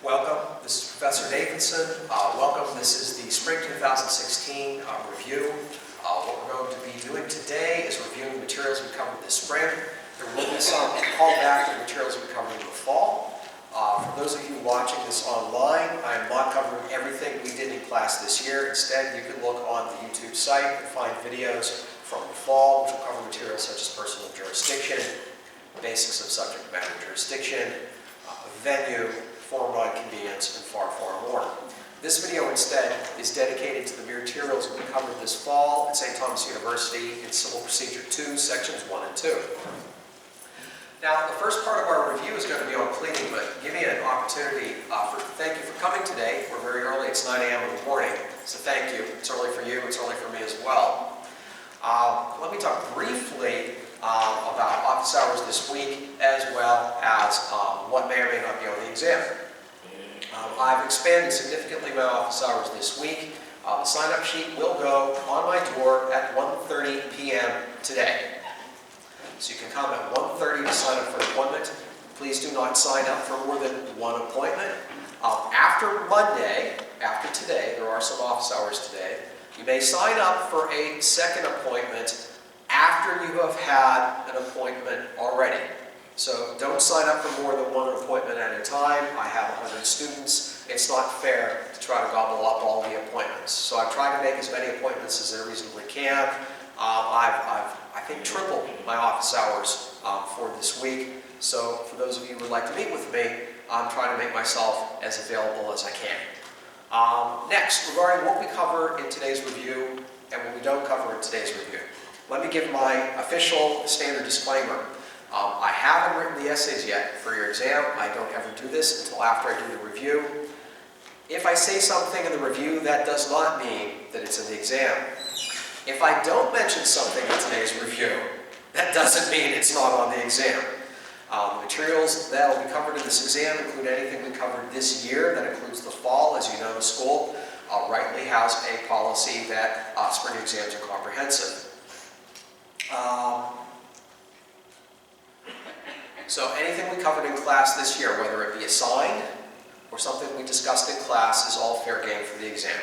Welcome. This is Professor Nathenson. Welcome. This is the Spring 2016 review. What we're going to be doing today is reviewing the materials we covered this spring. There will be some callback to the materials we covered in the fall. For those of you watching this online, I am not covering everything we did in class this year. Instead, you can look on the YouTube site and find videos from the fall, which will cover materials such as personal jurisdiction, basics of subject matter jurisdiction, venue, forum non-convenience, and far, far more. This video instead is dedicated to the materials we covered this fall at St. Thomas University in Civil Procedure 2, Sections 1 and 2. Now, the first part of our review is going to be on pleading, but give me an opportunity thank you for coming today. We're very early. It's 9 a.m. in the morning, so thank you. It's early for you. It's early for me as well. Let me talk briefly about office hours this week, as well as what may or may not be on the exam. I've expanded significantly my office hours this week. The sign-up sheet will go on my door at 1:30 p.m. today. So you can come at 1:30 to sign up for an appointment. Please do not sign up for more than one appointment. After Monday, after today, there are some office hours today, you may sign up for a second appointment after you have had an appointment already. So don't sign up for more than one appointment at a time. I have 100 students. It's not fair to try to gobble up all the appointments. So I've tried to make as many appointments as I reasonably can. I think tripled my office hours for this week. So for those of you who would like to meet with me, I'm trying to make myself as available as I can. Next, regarding what we cover in today's review and what we don't cover in today's review, let me give my official standard disclaimer. I haven't written the essays yet for your exam. I don't ever do this until after I do the review. If I say something in the review, that does not mean that it's in the exam. If I don't mention something in today's review, that doesn't mean it's not on the exam. The materials that will be covered in this exam include anything we covered this year. That includes the fall. As you know, the school rightly has a policy that spring exams are comprehensive. So anything we covered in class this year, whether it be assigned or something we discussed in class, is all fair game for the exam.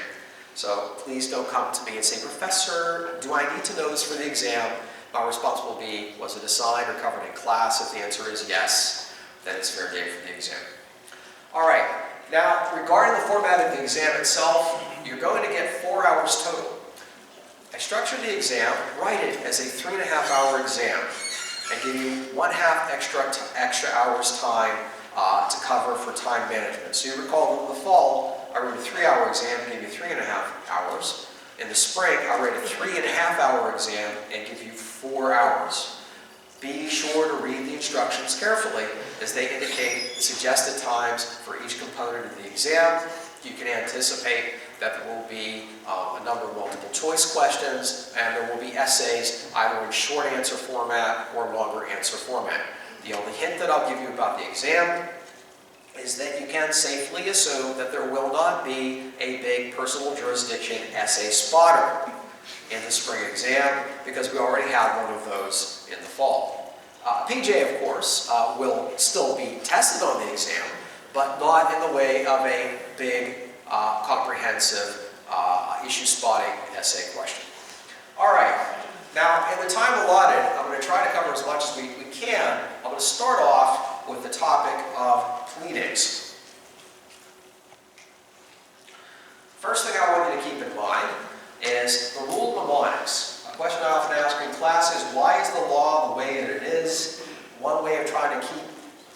So please don't come to me and say, Professor, do I need to know this for the exam? My response will be, was it assigned or covered in class? If the answer is yes, then it's fair game for the exam. All right, now regarding the format of the exam itself, you're going to get 4 hours total. I structured the exam, write it as a 3.5-hour exam, and give you 1/2 extra hours time to cover for time management. So you recall that in the fall, I wrote a 3-hour exam and gave you 3.5 hours. In the spring, I wrote a 3.5-hour exam and give you 4 hours. Be sure to read the instructions carefully as they indicate the suggested times for each component of the exam. You can anticipate that there will be a number of multiple choice questions, and there will be essays either in short answer format or longer answer format. The only hint that I'll give you about the exam is that you can safely assume that there will not be a big personal jurisdiction essay spotter in the spring exam, because we already have one of those in the fall. PJ, of course, will still be tested on the exam, but not in the way of a big, comprehensive issue spotting essay question. All right, now in the time allotted, I'm going to try to cover as much as we can. I'm going to start off with the topic of pleadings. First thing I want you to keep in mind is the rule of mnemonics. A question I often ask in class is, why is the law the way that it is? One way of trying to keep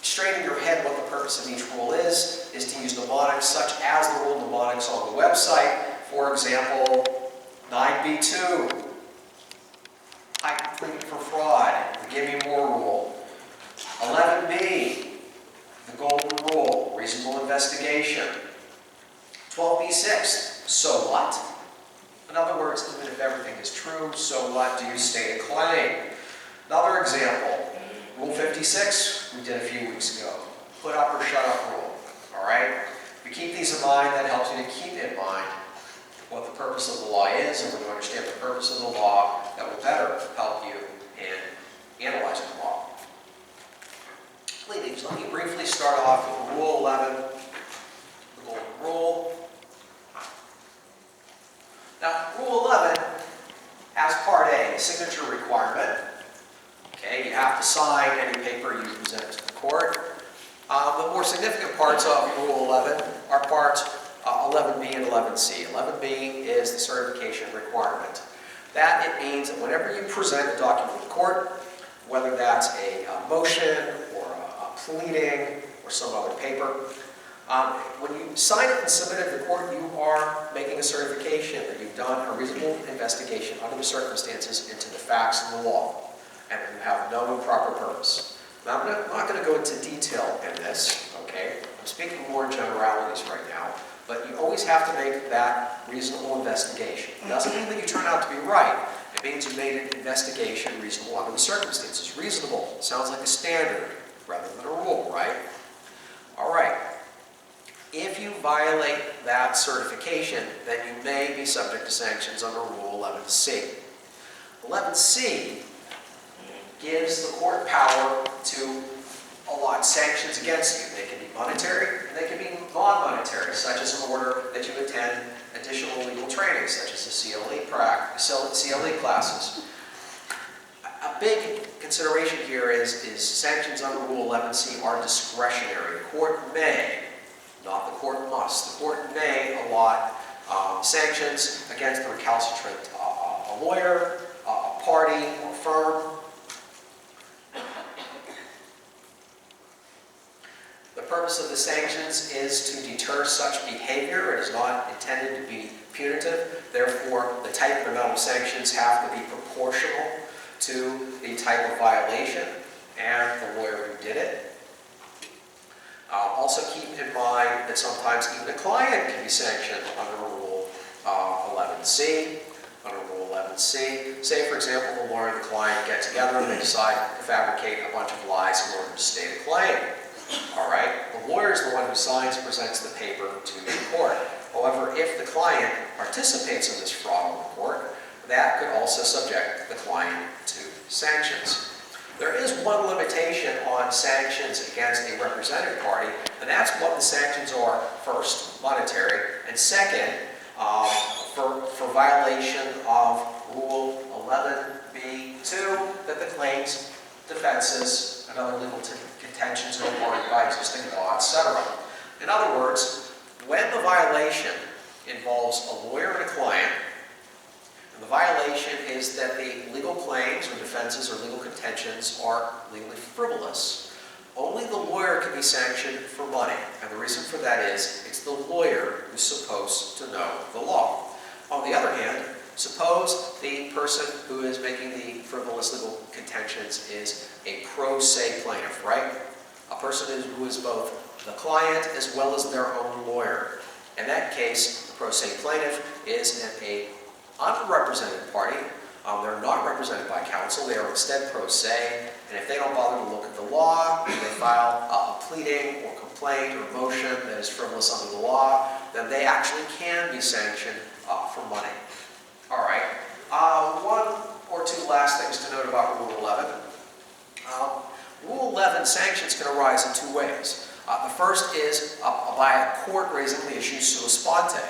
straight in your head what the purpose of each rule is to use mnemonics such as the rule of mnemonics on the website. For example, 9b2, I plead for fraud, the give me more rule. 11b, the golden rule, reasonable investigation. 12b6, so what? In other words, even if everything is true, so what, do you state a claim? Another example, Rule 56, we did a few weeks ago. Put up or shut up rule. All right? If you keep these in mind, that helps you to keep in mind what the purpose of the law is, and when you understand the purpose of the law, that will better help you in analyzing the law. Pleadings. Let me briefly start off with Rule 11 the golden rule. Now, Rule 11 has Part A, the signature requirement. Okay, you have to sign any paper you present to the court. The more significant parts of Rule 11 are parts 11B and 11C. 11B is the certification requirement. That it means that whenever you present a document to the court, whether that's a motion or a pleading or some other paper, when you sign it and submit it to the court, you are making a certification that you've done a reasonable investigation under the circumstances into the facts and the law, and that you have no improper purpose. Now, I'm not going to go into detail in this, okay? I'm speaking more in generalities right now, but you always have to make that reasonable investigation. It doesn't mean that you turn out to be right. It means you made an investigation reasonable under the circumstances. Reasonable sounds like a standard rather than a rule, right? All right. If you violate that certification, then you may be subject to sanctions under Rule 11C. 11C gives the court power to allot sanctions against you. They can be monetary and they can be non-monetary, such as an order that you attend additional legal training, such as the CLE classes. A big consideration here is sanctions under Rule 11C are discretionary. The court may, not the court must, the court may allot sanctions against the recalcitrant a lawyer, a party, or firm. The purpose of the sanctions is to deter such behavior. It is not intended to be punitive. Therefore, the type and amount of sanctions have to be proportional to the type of violation and the lawyer who did it. Also keep in mind that sometimes even a client can be sanctioned under Rule 11C. Under Rule 11C, say for example the lawyer and the client get together and they decide to fabricate a bunch of lies in order to state a claim. All right, the lawyer is the one who signs and presents the paper to the court. However, if the client participates in this fraud on the court, that could also subject the client to sanctions. There is one limitation on sanctions against a represented party, and that's what the sanctions are. First, monetary, and second, for violation of Rule 11B2, that the claims, defenses, and other legal contentions are warranted by existing law, etc. In other words, when the violation involves a lawyer and a client, and the violation is that the legal claims or defenses or legal contentions are legally frivolous, only the lawyer can be sanctioned for money. And the reason for that is it's the lawyer who's supposed to know the law. On the other hand, suppose the person who is making the frivolous legal contentions is a pro se plaintiff, right? A person who is both the client as well as their own lawyer. In that case, the pro se plaintiff is an unrepresented party. They're not represented by counsel. They are instead pro se. And if they don't bother to look at the law, they file a pleading or complaint or motion that is frivolous under the law, then they actually can be sanctioned for money. All right. One or two last things to note about Rule 11. Rule 11 sanctions can arise in two ways. The first is by a court raising the issue sua sponte.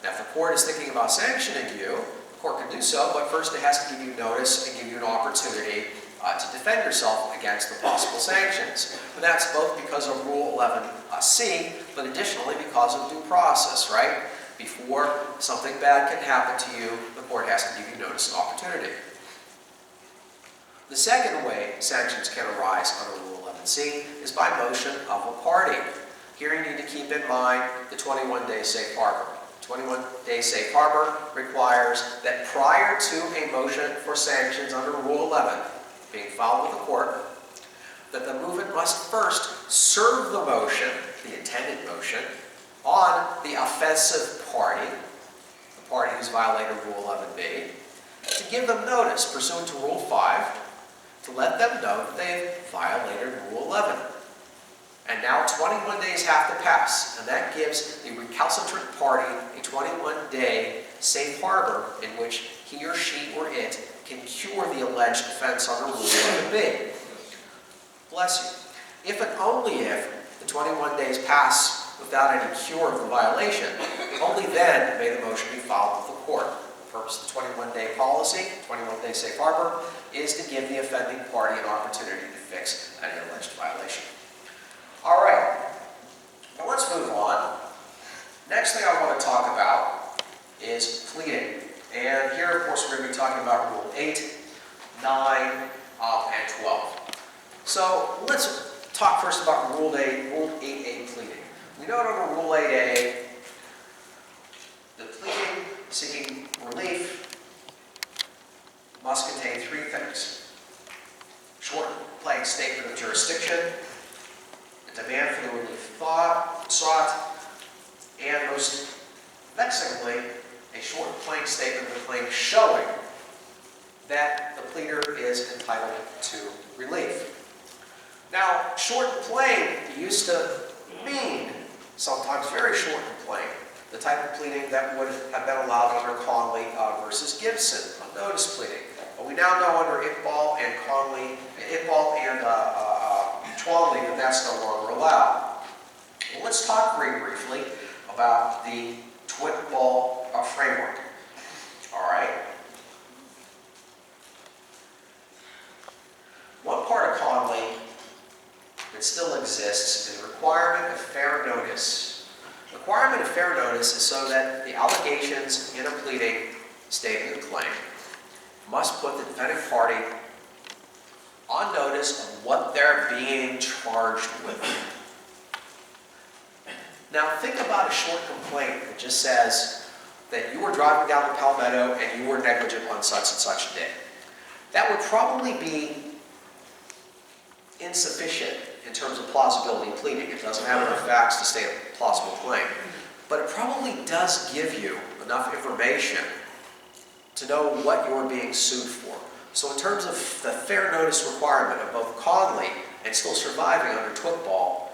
Now, if the court is thinking about sanctioning you, the court can do so, but first it has to give you notice and give you an opportunity to defend yourself against the possible sanctions. And that's both because of Rule 11C, but additionally because of due process, right? Before something bad can happen to you, the court has to give you notice and opportunity. The second way sanctions can arise under Rule 11C is by motion of a party. Here you need to keep in mind the 21-day safe harbor. 21-day safe harbor requires that prior to a motion for sanctions under Rule 11 being filed with the court, that the movement must first serve the motion, the intended motion, on the offensive party, the party who's violated Rule 11B, to give them notice pursuant to Rule 5, to let them know that they've violated Rule 11. And now 21 days have to pass, and that gives the recalcitrant party a 21-day safe harbor in which he or she or it can cure the alleged offense under Rule 11B. Bless you. If and only if the 21 days pass without any cure of the violation, only then may the motion be filed with the court. The purpose of the 21-day policy, 21-day safe harbor, is to give the offending party an opportunity to fix any alleged violation. All right, now let's move on. Next thing I want to talk about is pleading. And here, of course, we're going to be talking about Rule 8, 9, and 12. So let's talk first about Rule 8A pleading. We know under Rule 8A, the pleading seeking relief must contain three things: short, plain statement of jurisdiction, a demand for the relief sought, and most vexingly, a short, plain statement of the claim showing that the pleader is entitled to relief. Now, short and plain used to mean sometimes very short and plain, the type of pleading that would have been allowed under Conley versus Gibson, a notice pleading. But we now know under Iqbal and Twombly that that's no longer allowed. Well, let's talk very briefly about the Iqbal framework. All right. One part of Conley that still exists is the requirement of fair notice. The requirement of fair notice is so that the allegations in a pleading stating the claim must put the defending party on notice of what they're being charged with. Now think about a short complaint that just says that you were driving down the Palmetto and you were negligent on such and such a day. That would probably be insufficient in terms of plausibility pleading. It doesn't have enough facts to state a plausible claim. But it probably does give you enough information to know what you're being sued for. So in terms of the fair notice requirement of both Conley and still surviving under Iqbal,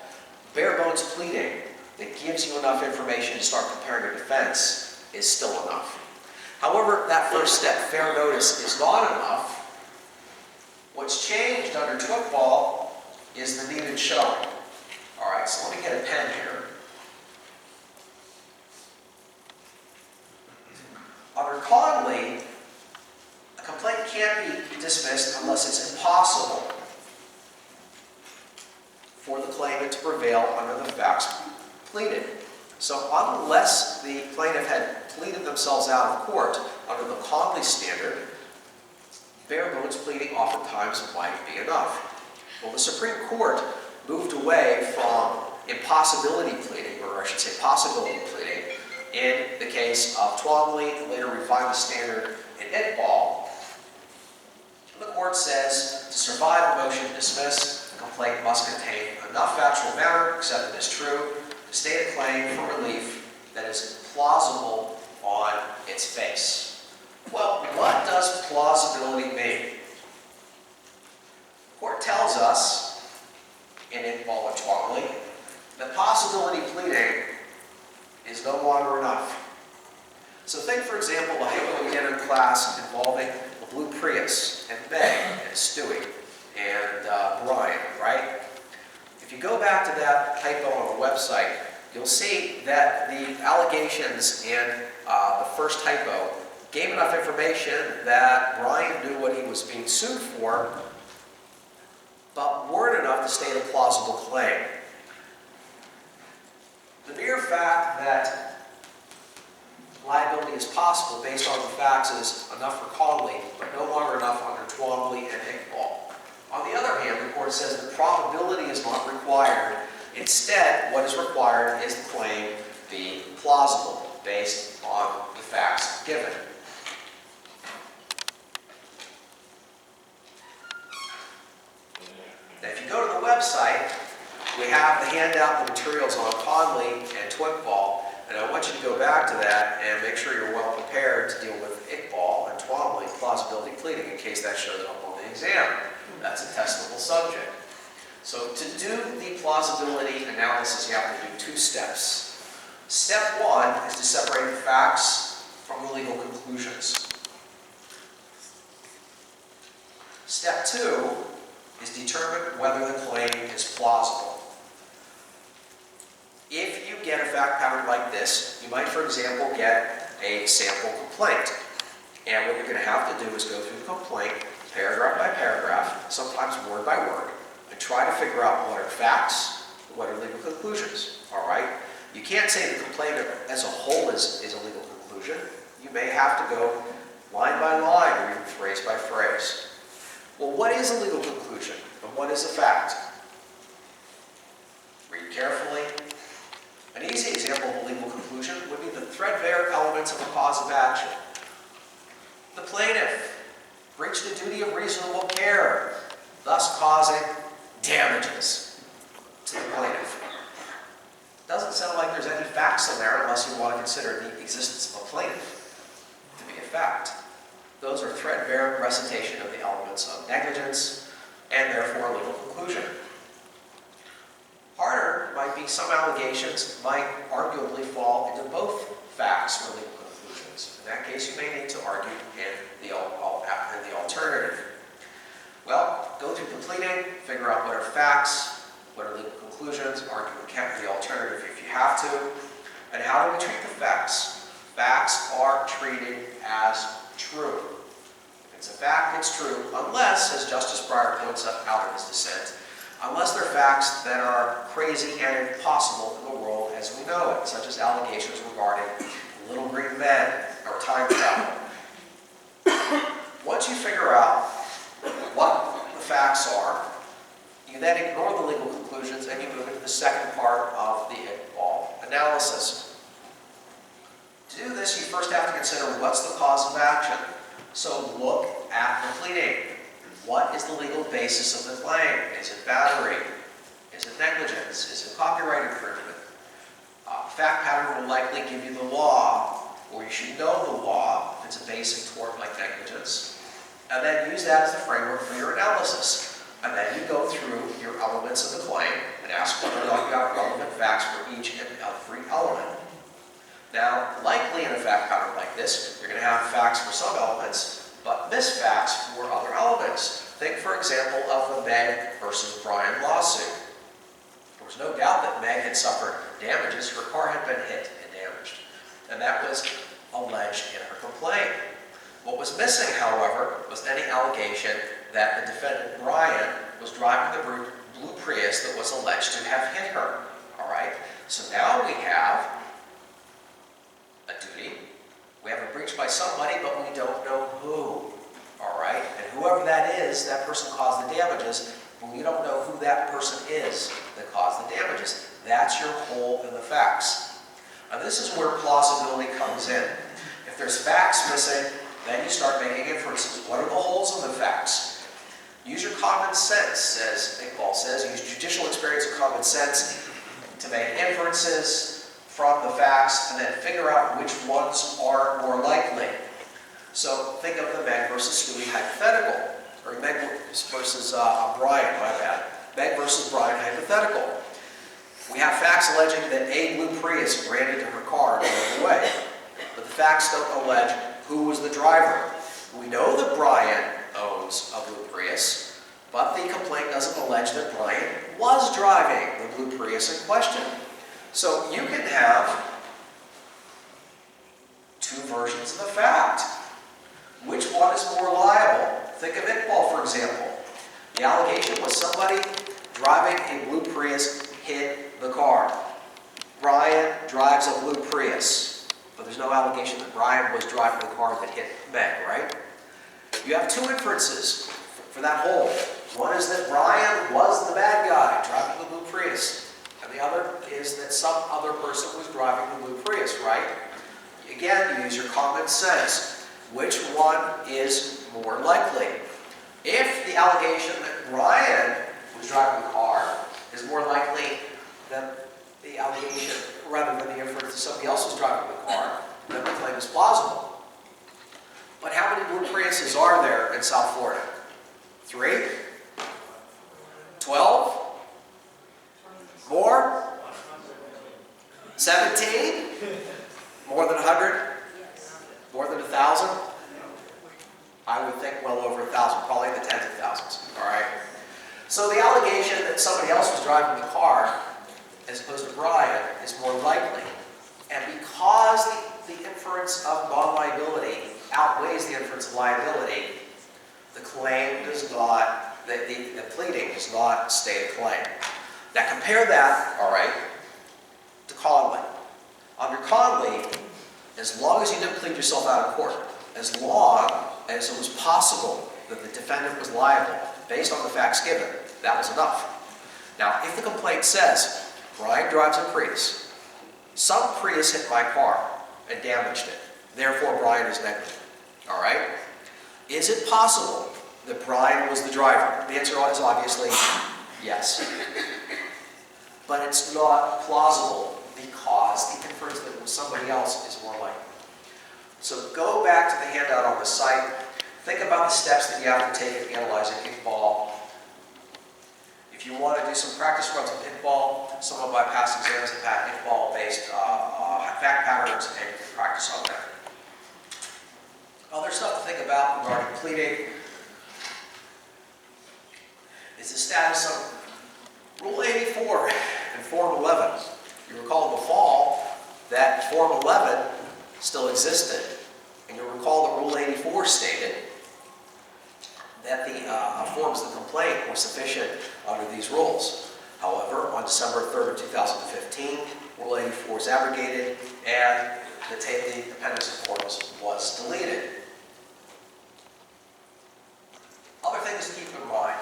bare bones pleading that gives you enough information to start preparing a defense is still enough. However, that first step, fair notice, is not enough. What's changed under Iqbal is the needed showing. All right, so let me get a pen here. Under Conley, a complaint can't be dismissed unless it's impossible for the claimant to prevail under the facts pleaded. So unless the plaintiff had pleaded themselves out of court under the Conley standard, bare bones pleading oftentimes might be enough. Well, the Supreme Court moved away from impossibility pleading, or I should say possibility pleading, in the case of Twombly, and later refined the standard in Iqbal. The court says to survive a motion to dismiss, the complaint must contain enough factual matter, accepted as true, to state a claim for relief that is plausible on its face. Well, what does plausibility mean? The court tells us in Iqbal and Twombly that possibility pleading is no longer enough. So think, for example, the hypo we did in class involving the blue Prius and Meg and Stewie and Brian, right? If you go back to that hypo on the website, you'll see that the allegations in the first hypo gave enough information that Brian knew what he was being sued for, but weren't enough to state a plausible claim. The mere fact that liability is possible based on the facts is enough for Conley, but no longer enough under Twombly and Iqbal. On the other hand, the court says that probability is not required. Instead, what is required is the claim be plausible based on the facts given. Now, if you go to the website, we have the handout, the materials on Conley and Iqbal, and I want you to go back to that and make sure you're well prepared to deal with Iqbal and Twombly plausibility pleading in case that shows up on the exam. That's a testable subject. So to do the plausibility analysis, you have to do two steps. Step one is to separate the facts from the legal conclusions. Step two is determine whether the claim is plausible. If you get a fact pattern like this, you might, for example, get a sample complaint. And what you're going to have to do is go through the complaint, paragraph by paragraph, sometimes word by word, and try to figure out what are facts, what are legal conclusions, all right? You can't say the complaint as a whole is a legal conclusion. You may have to go line by line or even phrase by phrase. Well, what is a legal conclusion and what is a fact? Read carefully. An easy example of a legal conclusion would be the threadbare elements of a cause of action. The plaintiff breached the duty of reasonable care, thus causing damages to the plaintiff. Doesn't sound like there's any facts in there unless you want to consider the existence of a plaintiff to be a fact. Those are threadbare recitation of the elements of negligence and therefore a legal conclusion. Harder might be some allegations might arguably fall into both facts or legal conclusions. In that case, you may need to argue in the alternative. Well, go through the pleading, figure out what are facts, what are legal conclusions, argue the alternative if you have to, and how do we treat the facts? Facts are treated as true. If it's a fact, it's true, unless, as Justice Breyer points out in his dissent, unless they're facts that are crazy and impossible in the world as we know it, such as allegations regarding little green men or time travel. Once you figure out what the facts are, you then ignore the legal conclusions and you move into the second part of the analysis. To do this, you first have to consider what's the cause of action. So look at the pleading. What is the legal basis of the claim? Is it battery? Is it negligence? Is it copyright infringement? Fact pattern will likely give you the law, or you should know the law if it's a basic tort like negligence, and then use that as the framework for your analysis. And then you go through your elements of the claim and ask whether or not you have relevant facts for each and every element. Now, likely in a fact pattern like this, you're going to have facts for some elements, but misfacts for other elements. Think, for example, of the Meg versus Brian lawsuit. There was no doubt that Meg had suffered damages. Her car had been hit and damaged, and that was alleged in her complaint. What was missing, however, was any allegation that the defendant, Brian, was driving the blue Prius that was alleged to have hit her. All right? So now we have a duty. We have a breach by somebody, but we don't know who. All right? And whoever that is, that person caused the damages, but we don't know who that person is that caused the damages. That's your hole in the facts. Now this is where plausibility comes in. If there's facts missing, then you start making inferences. What are the holes in the facts? Use your common sense, as Iqbal says. Use judicial experience and common sense to make inferences from the facts and then figure out which ones are more likely. So think of the Meg versus Stewie hypothetical, or Meg versus Brian, my bad. Meg versus Brian hypothetical. We have facts alleging that a blue Prius ran into her car and drove away, but the facts don't allege who was the driver. We know that Brian owns a blue Prius, but the complaint doesn't allege that Brian was driving the blue Prius in question. So you can have two versions of the fact. Which one is more liable? Think of Iqbal, for example. The allegation was somebody driving a blue Prius hit the car. Brian drives a blue Prius, but there's no allegation that Brian was driving the car that hit Meg, right? You have two inferences for that whole. One is that Brian was the bad guy driving the blue Prius, and the other is that some other person was driving the blue Prius, right? Again, you use your common sense. Which one is more likely? If the allegation that Brian was driving the car is more likely than the allegation, rather than the inference that somebody else was driving the car, then the claim is plausible. But how many blue Priuses are there in South Florida? 3? 12? More? 17? More than 100? More than 1,000? I would think well over 1,000, probably in the tens of thousands. All right. So the allegation that somebody else was driving the car, as opposed to Brian, is more likely. And because the inference of non-liability outweighs the inference of liability, the claim does not, the pleading does not state a claim. Now compare that, all right, to Conley. Under Conley, as long as you didn't plead yourself out of court, as long as it was possible that the defendant was liable based on the facts given, that was enough. Now, if the complaint says, Brian drives a Prius, some Prius hit my car and damaged it, therefore Brian is negligent, all right? Is it possible that Brian was the driver? The answer is obviously yes. But it's not plausible because the inference that it was somebody else is more likely. So go back to the handout on the site. Think about the steps that you have to take in analyzing kickball. If you want to do some practice runs of pinball, some of my past exams have had pinball-based fact patterns, and you can practice on that. Other stuff to think about regarding pleading is the status of Rule 84 and Form 11. You recall in the fall that Form 11 still existed, and you'll recall that Rule 84 stated that the forms of the complaint were sufficient under these rules. However, on December 3rd of 2015, Rule 84 was abrogated and the appendix of forms was deleted. Other things to keep in mind.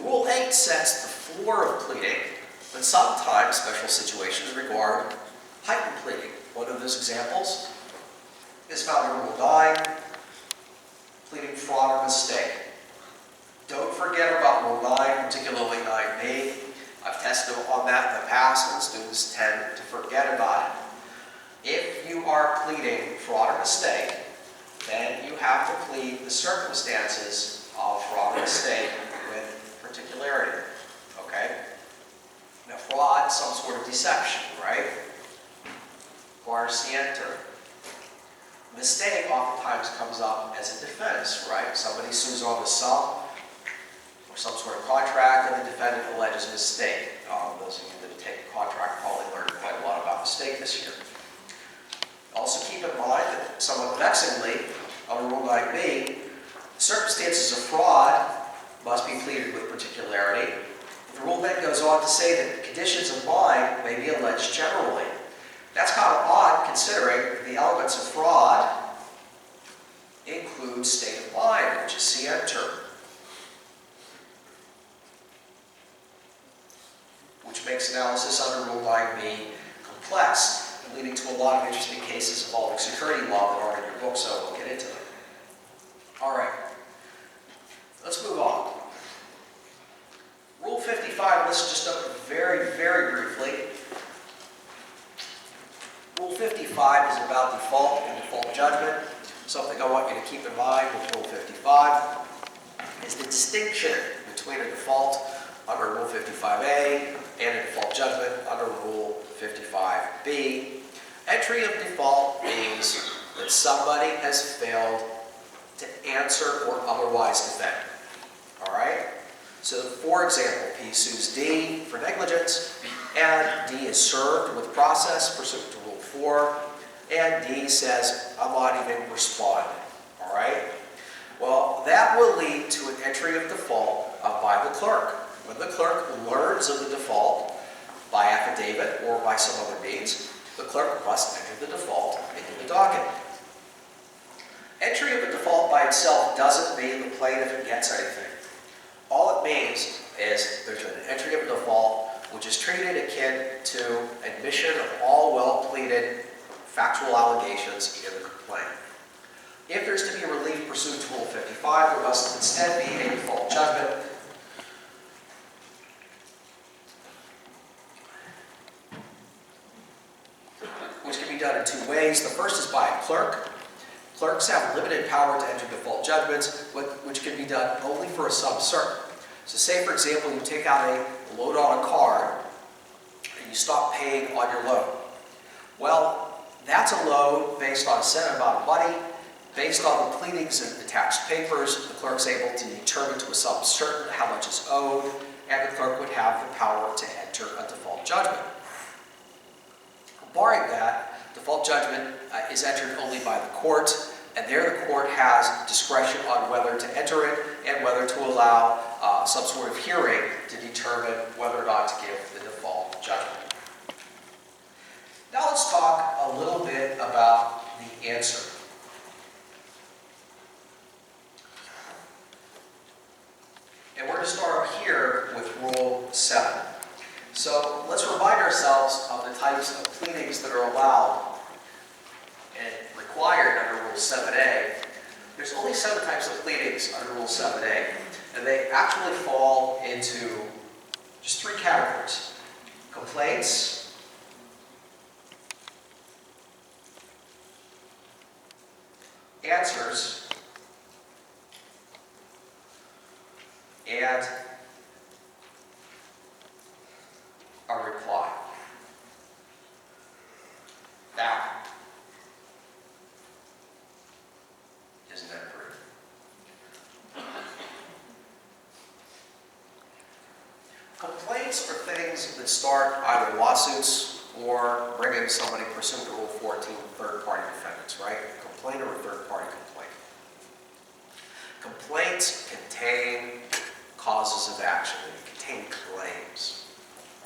Rule 8 sets the floor of pleading, but sometimes special situations require heightened pleading. One of those examples is found in Rule 9, pleading fraud or mistake. Don't forget about Rule 9, particularly 9b. I've tested on that in the past, and students tend to forget about it. If you are pleading fraud or mistake, then you have to plead the circumstances of fraud or mistake with particularity. Okay? Now, fraud, some sort of deception, right? Requires scienter. Mistake oftentimes comes up as a defense, right? Somebody sues on the sum or some sort of contract, and the defendant alleges a mistake. Those of you that have taken contract probably learned quite a lot about mistake this year. Also keep in mind that somewhat vexingly, under Rule 9b, circumstances of fraud must be pleaded with particularity. The rule then goes on to say that conditions of mind may be alleged generally. That's kind of odd considering the elements of fraud include state of mind, which is scienter, which makes analysis under Rule 9b complex, leading to a lot of interesting cases involving security law that aren't in your book, so we'll get into them. All right, let's move on. Rule 55, let's just note very, very briefly. Rule 55 is about default and default judgment. Something I want you to keep in mind with Rule 55 is the distinction between a default under Rule 55A and a default judgment under Rule 55B. Entry of default means that somebody has failed to answer or otherwise defend. All right? So, for example, P sues D for negligence, and D is served with process pursuant to Rule 4, and D says, I'm not even responding. All right? Well, that will lead to an entry of default by the clerk. When the clerk learns of the default by affidavit or by some other means, the clerk must enter the default into the docket. Entry of a default by itself doesn't mean the plaintiff gets anything. All it means is there's an entry of a default which is treated akin to admission of all well-pleaded factual allegations in the complaint. If there's to be relief pursuant to Rule 55, there must instead be a default judgment. Which can be done in two ways. The first is by a clerk. Clerks have limited power to enter default judgments, which can be done only for a sum certain. So say, for example, you take out a loan on a car and you stop paying on your loan. Well, that's a loan based on a set amount of money. Based on the pleadings and attached papers, the clerk's able to determine to a sum certain how much is owed, and the clerk would have the power to enter a default judgment. Barring that, default judgment is entered only by the court, and there the court has discretion on whether to enter it and whether to allow some sort of hearing to determine whether or not to give the default judgment. Now let's talk a little bit about the answer. And we're going to start here with Rule 7. So let's remind ourselves of the types of pleadings that are allowed and required under Rule 7a. There's only 7 types of pleadings under Rule 7a, and they actually fall into just 3 categories: complaints, answers, and a reply. Now, isn't that pretty? Complaints are things that start either lawsuits or bringing somebody pursuant to Rule 14, third-party defendants, right? A complaint or a third-party complaint. Complaints contain causes of action. They contain claims.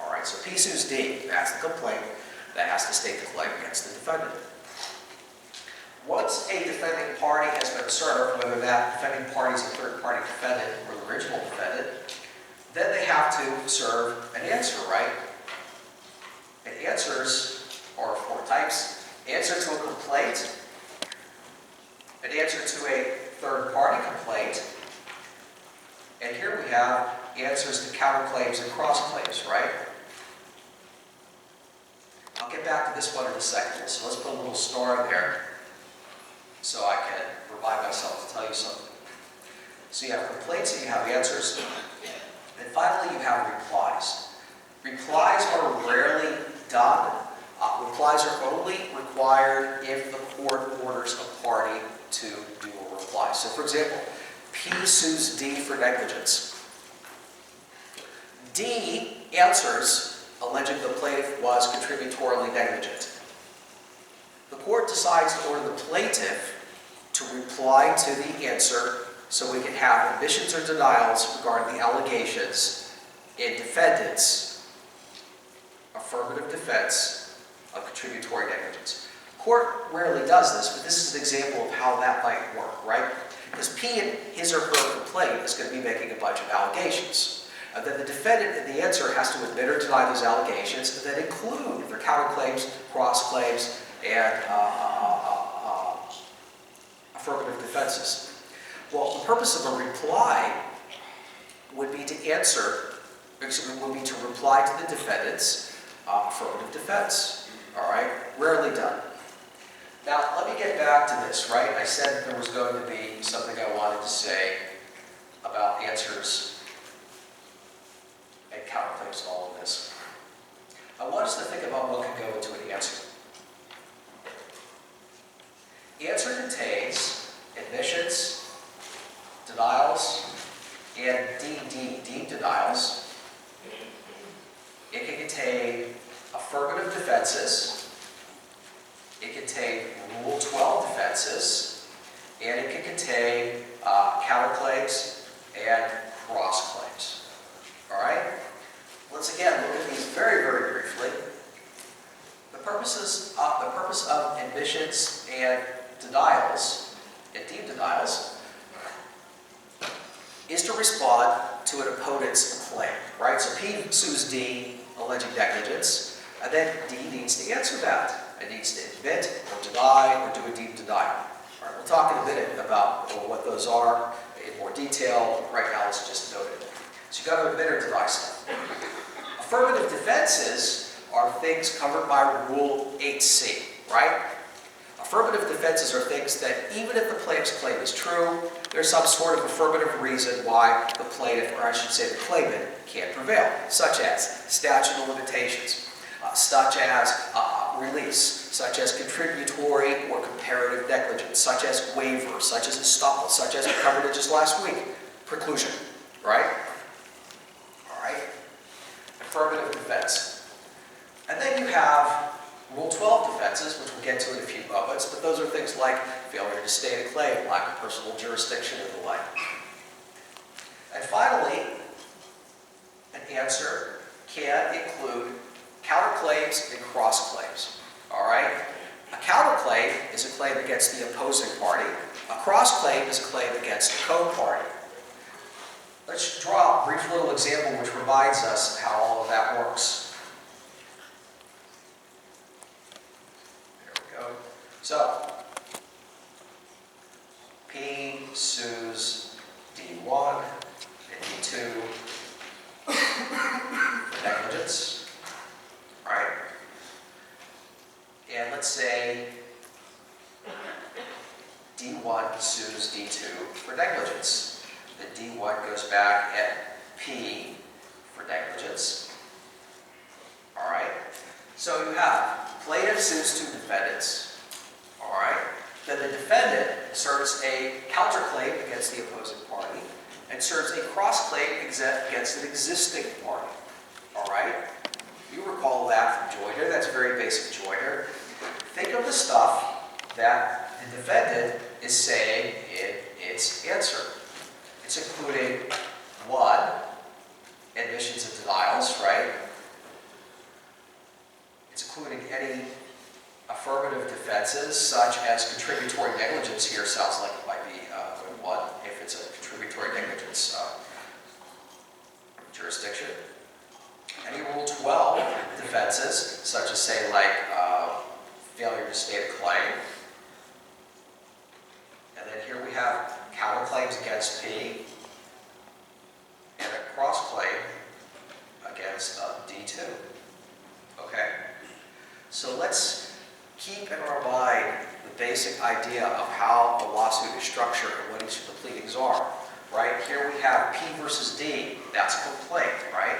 All right, so P sues D. That's the complaint. That has to state the claim against the defendant. Once a defending party has been served, whether that defending party is a third-party defendant or the original defendant, then they have to serve an answer, right? And answers are 4 types. Answer to a complaint, an answer to a third-party complaint, and here we have answers to counterclaims and cross-claims, right? I'll get back to this one in a second, so let's put a little star there so I can remind myself to tell you something. So you have complaints and you have answers, and finally you have replies. Replies are rarely done. Replies are only required if the court orders a party to do a reply. So for example, P sues D for negligence. D answers alleging the plaintiff was contributorily negligent. The court decides to order the plaintiff to reply to the answer so we can have admissions or denials regarding the allegations in defendant's affirmative defense of contributory negligence. The court rarely does this, but this is an example of how that might work, right? Because P in his or her complaint is going to be making a bunch of allegations. And then the defendant in the answer has to admit or deny those allegations that include their counterclaims, cross-claims, and affirmative defenses. Well, the purpose of a reply would be to reply to the defendant's affirmative defense. All right? Rarely done. Now, let me get back to this, right? I said there was going to be something I wanted to say about answers and counterclaims and all of this. I want us to think about what can go into an answer. Answer contains admissions, denials, and deemed denials. It can contain affirmative defenses. It can contain Rule 12 defenses. And it can contain counterclaims and cross-claims. All right? Let's again look at these very, very briefly. The purpose of admissions and denials, and deemed denials, is to respond to an opponent's claim, right? So P sues D alleging negligence, and then D needs to answer that. It needs to admit or deny or do a deemed denial. All right, we'll talk in a minute about what those are in more detail. Right now, let's just note it. So you've got to admit or deny stuff. Affirmative defenses are things covered by Rule 8c, right? Affirmative defenses are things that even if the plaintiff's claim is true, there's some sort of affirmative reason why the plaintiff, or I should say the claimant, can't prevail, such as statute of limitations, such as release, such as contributory or comparative negligence, such as waiver, such as estoppel, such as we covered it just last week, preclusion, right? All right? Affirmative defense. And then you have Rule 12 defenses, which we'll get to in a few moments, but those are things like failure to state a claim, lack of personal jurisdiction, and the like. And finally, an answer can include counterclaims and cross-claims. All right? A counterclaim is a claim against the opposing party. A cross-claim is a claim against the co-party. Let's draw a brief little example which reminds us how all of that works. There we go. So, P sues D1 and D2 for negligence. All right? And let's say D1 sues D2 for negligence. The D1 goes back at P for negligence. All right? So you have plaintiff sues two defendants. All right? Then the defendant asserts a counterclaim against the opposing party and asserts a cross-claim against an existing party. All right? You recall that from joinder. That's very basic joinder. Think of the stuff that the defendant is saying in its answer. It's including, one, admissions and denials, right? It's including any affirmative defenses, such as contributory negligence. Here sounds like it might be one, if it's a contributory negligence jurisdiction. Any Rule 12 defenses, such as, say, like failure to state a claim. And then here we have counterclaims against P and a cross-claim against D2. Okay? So let's keep in our mind the basic idea of how a lawsuit is structured and what each of the pleadings are. Right? Here we have P versus D. That's a complaint, right?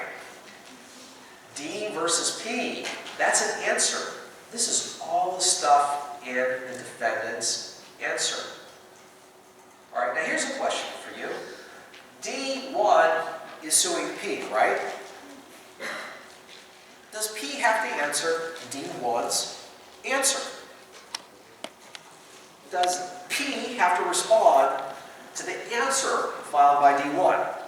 D versus P, that's an answer. This is all the stuff in the defendant's answer. All right, now here's a question for you. D1 is suing P, right? Does P have to answer D1's answer? Does P have to respond to the answer filed by D1?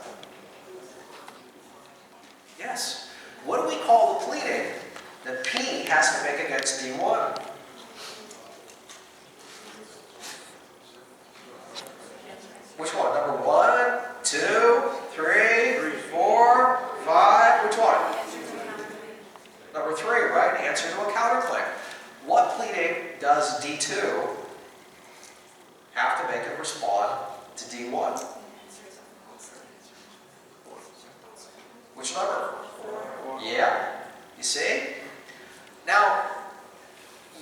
Yes. What do we call the pleading that P has to make against D1? Which one? Number 1, 2, 3, 4, 5. Which one? Number 3, right? Answer to a counterclaim. What pleading does D2 have to make it respond to D1? Which number? Yeah. You see? Now,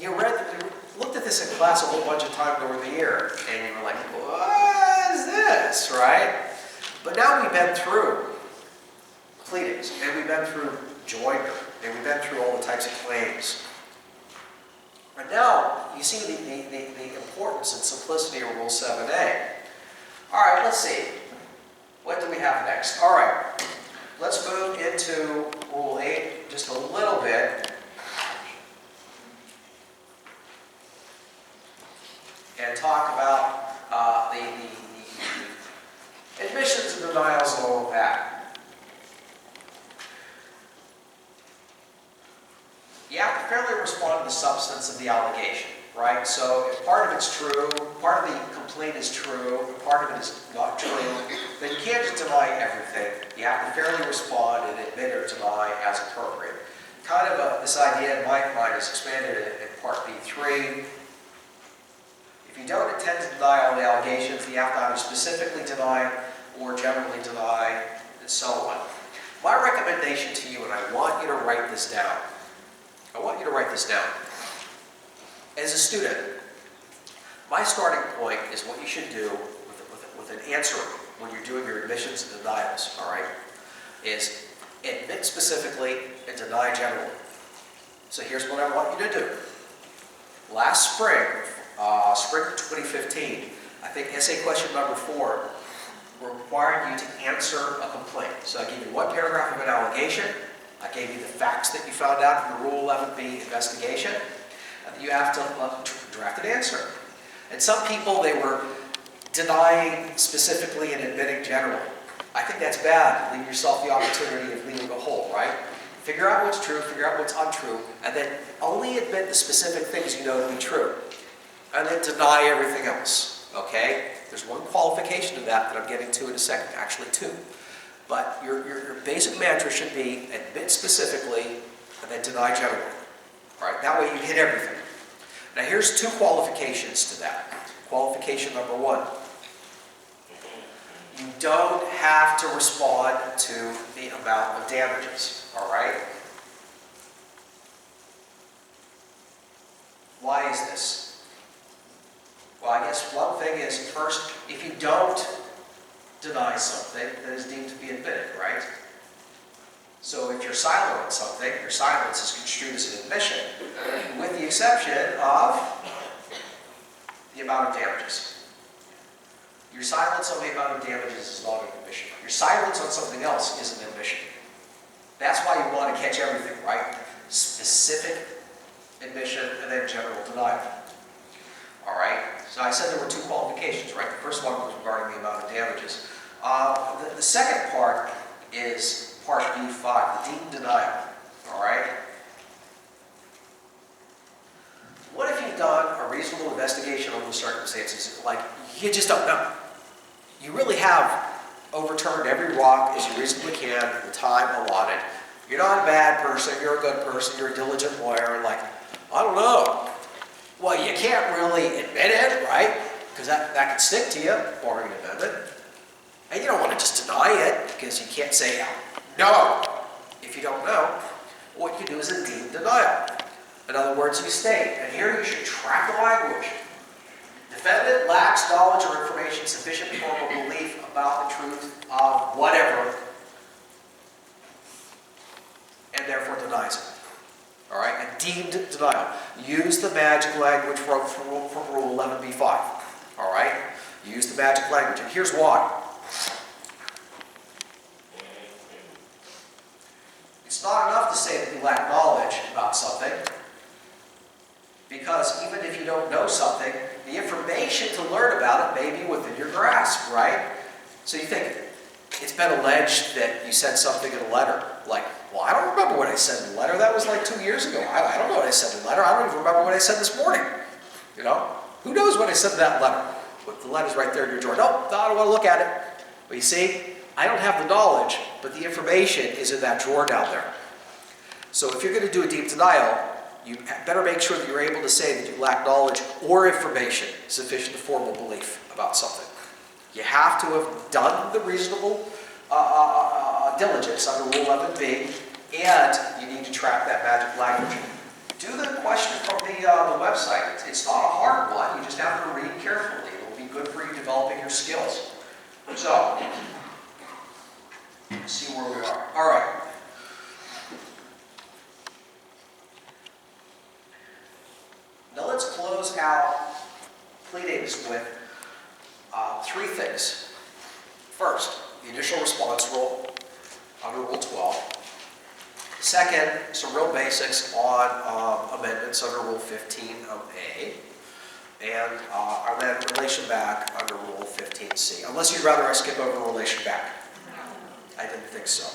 you looked at this in class a whole bunch of times over the year, and you were like, what is this, right? But now we've been through pleadings, and we've been through joinder, and we've been through all the types of claims. And now, you see the importance and simplicity of Rule 7a. All right, let's see. What do we have next? All right, let's move into Rule 8 just a little bit. And talk about the admissions and denials and all of that. You have to fairly respond to the substance of the allegation, right? So if part of it's true, part of the complaint is true, part of it is not true, then you can't just deny everything. You have to fairly respond and admit or deny as appropriate. Kind of this idea in my mind is expanded in Part B3. If you don't intend to deny all the allegations, you have to either specifically deny or generally deny, and so on. My recommendation to you, and I want you to write this down. I want you to write this down. As a student, my starting point is what you should do with an answer when you're doing your admissions and denials, all right, is admit specifically and deny generally. So here's what I want you to do. Last spring, spring of 2015, I think essay question number 4 required you to answer a complaint. So I give you one paragraph of an allegation, I gave you the facts that you found out in the Rule 11B investigation. And you have to draft an answer. And some people, they were denying specifically and admitting generally. I think that's bad. Leave yourself the opportunity of leaving a hole, right? Figure out what's true, figure out what's untrue, and then only admit the specific things you know to be true. And then deny everything else, okay? There's one qualification to that I'm getting to in a second, actually two. But your basic mantra should be admit specifically and then deny generally. All right? That way you hit everything. Now here's two qualifications to that. Qualification number one. You don't have to respond to the amount of damages, all right? Why is this? Well, I guess one thing is, first, if you don't deny something, that is deemed to be admitted, right? So if you're silent on something, your silence is construed as an admission, with the exception of the amount of damages. Your silence on the amount of damages is not an admission. Your silence on something else is an admission. That's why you want to catch everything, right? Specific admission and then general denial. All right? So I said there were two qualifications, right? The first one was regarding the amount of damages. The second part is part B5, the deemed denial. All right? What if you've done a reasonable investigation on the circumstances, like you just don't know? You really have overturned every rock as you reasonably can in the time allotted. You're not a bad person, you're a good person, you're a diligent lawyer, and like, I don't know. Well, you can't really admit it, right? Because that can stick to you, barring an amendment. And you don't want to just deny it, because you can't say no if you don't know. What you do is a deemed denial. In other words, you state, and here you should track the language. Defendant lacks knowledge or information sufficient to form a belief about the truth of whatever, and therefore denies it. All right, a deemed denial. Use the magic language from Rule 11B5. All right, use the magic language, and here's why. It's not enough to say that you lack knowledge about something, because even if you don't know something, the information to learn about it may be within your grasp, right? So you think, it's been alleged that you said something in a letter, like, well, I don't remember what I said in the letter, that was like 2 years ago. I don't know what I said in the letter, I don't even remember what I said this morning. You know? Who knows what I said in that letter? But the letter's right there in your drawer. Nope, I don't want to look at it. But you see, I don't have the knowledge, but the information is in that drawer down there. So if you're going to do a deep denial, you better make sure that you're able to say that you lack knowledge or information sufficient to form a belief about something. You have to have done the reasonable diligence under Rule 11B, and you need to track that magic language. Do the question from the website. It's not a hard one. You just have to read carefully. It will be good for you developing your skills. So, let's see where we are. All right. Now let's close out pleadings with three things. First, the initial response rule under Rule 12. Second, some real basics on amendments under Rule 15A. And then relation back under Rule 15C. Unless you'd rather I skip over relation back. I didn't think so.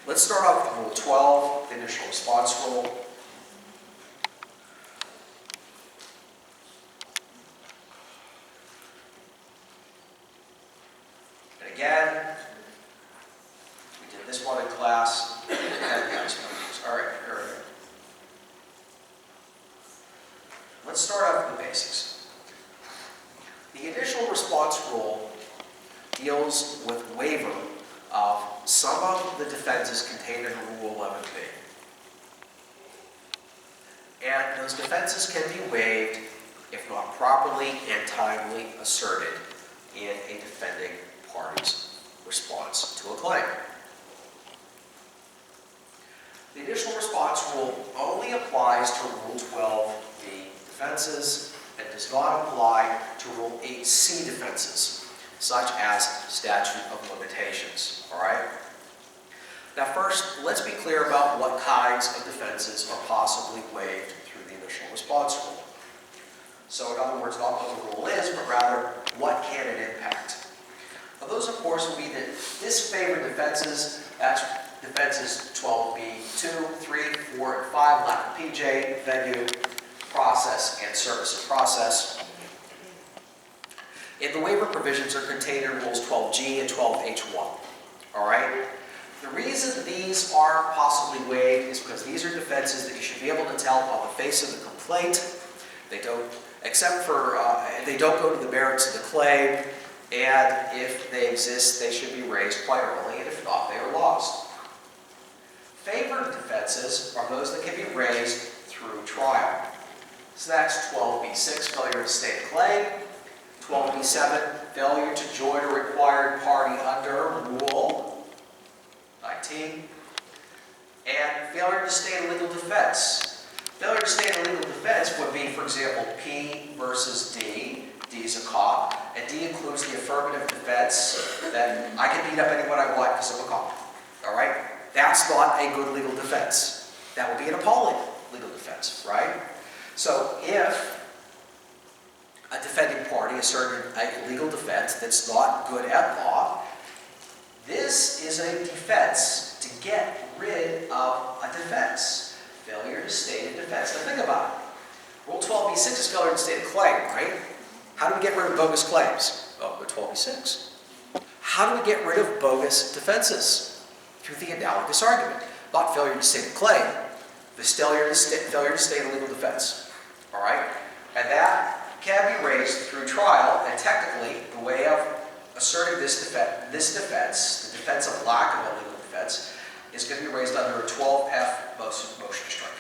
Let's start off with Rule 12, the initial response rule. And again, we did this one in class. All right, here we go. Let's start out with the basics. The initial response rule deals with waiver of some of the defenses contained in Rule 11B. And those defenses can be waived if not properly and timely asserted in a defending party's response to a claim. The initial response rule only applies to Rule 12B defenses and does not apply to Rule 8C defenses, such as statute of limitations. All right? Now first, let's be clear about what kinds of defenses are possibly waived through the initial response rule. So in other words, not what the rule is, but rather what can it impact. Now those, of course, will be the disfavored defenses. That's defenses 12B2, 3, 4, and 5, lack of PJ, venue, process, and service of process. And the waiver provisions are contained in Rules 12G and 12H1. All right? The reason these are possibly waived is because these are defenses that you should be able to tell on the face of the complaint. They don't, except for, they don't go to the merits of the claim, and if they exist, they should be raised quite early, and if not, they are lost. Favored defenses are those that can be raised through trial. So that's 12B6, failure to state a claim. 12B7, failure to join a required party under Rule 19. And failure to state a legal defense. Failure to state a legal defense would be, for example, P versus D. D is a cop, and D includes the affirmative defense that I can beat up anyone I want because I'm a cop. All right? That's not a good legal defense. That would be an appalling legal defense, right? So if a defending party asserted a legal defense that's not good at law, this is a defense to get rid of a defense. Failure to state a defense. Now think about it. Rule 12B6 is failure to state a claim, right? How do we get rid of bogus claims? Oh, go 12B6. How do we get rid of bogus defenses? Through the analogous argument. Not failure to state a claim, but failure to state a legal defense. All right? And that can be raised through trial, and technically, the way of asserting this defense, the defense of lack of a legal defense, is going to be raised under a 12F motion to strike.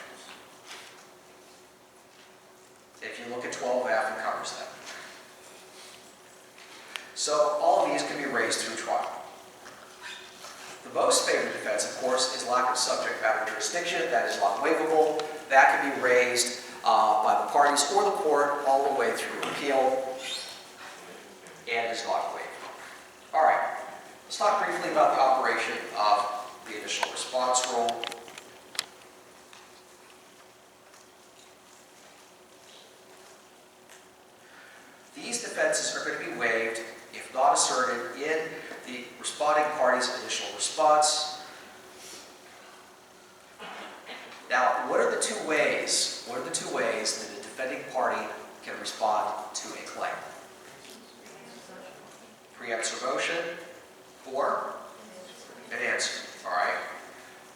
If you look at 12F, it covers that. So all of these can be raised through trial. The most favored defense, of course, is lack of subject matter jurisdiction. That is not waivable. That can be raised by the parties or the court all the way through appeal, and is not waived. All right, let's talk briefly about the operation of the initial response rule. These defenses are going to be waived if not asserted in the responding party's initial response. Now, what are the two ways? What are the two ways that a defending party can respond to a claim? Preemptive motion or an answer. All right.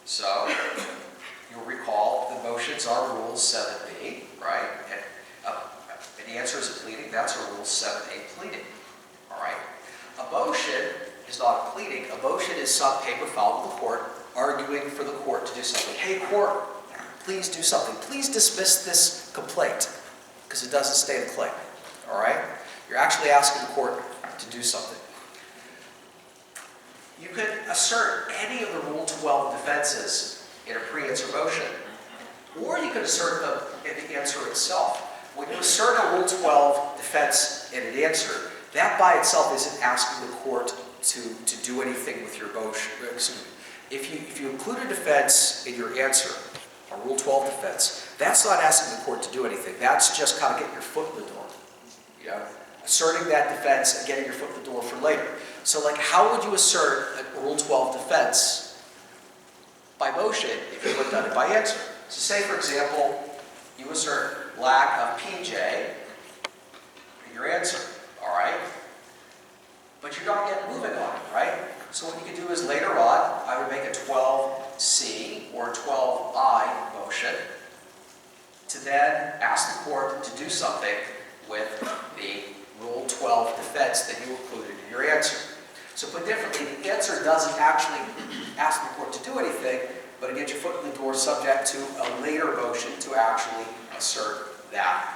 So you'll recall the motions are Rule 7B, right? And the answer is a pleading. That's a Rule 7A pleading. All right. A motion is not a pleading. A motion is some paper filed with the court arguing for the court to do something. Hey, court, please do something. Please dismiss this complaint because it doesn't state a claim. All right? You're actually asking the court to do something. You could assert any of the Rule 12 defenses in a pre-answer motion, or you could assert them in the answer itself. When you assert a Rule 12 defense in an answer, that by itself isn't asking the court to do anything with your motion. If you include a defense in your answer, a Rule 12 defense, that's not asking the court to do anything. That's just kind of getting your foot in the door. You know? Asserting that defense and getting your foot in the door for later. So, like, how would you assert a Rule 12 defense by motion if you had done it by answer? So say, for example, you assert lack of PJ in your answer, all right? But you're not yet moving on it, right? So what you can do is later on, I would make a 12C or 12I motion to then ask the court to do something with the Rule 12 defense that you included in your answer. So put differently, the answer doesn't actually ask the court to do anything, but it gets your foot in the door subject to a later motion to actually assert that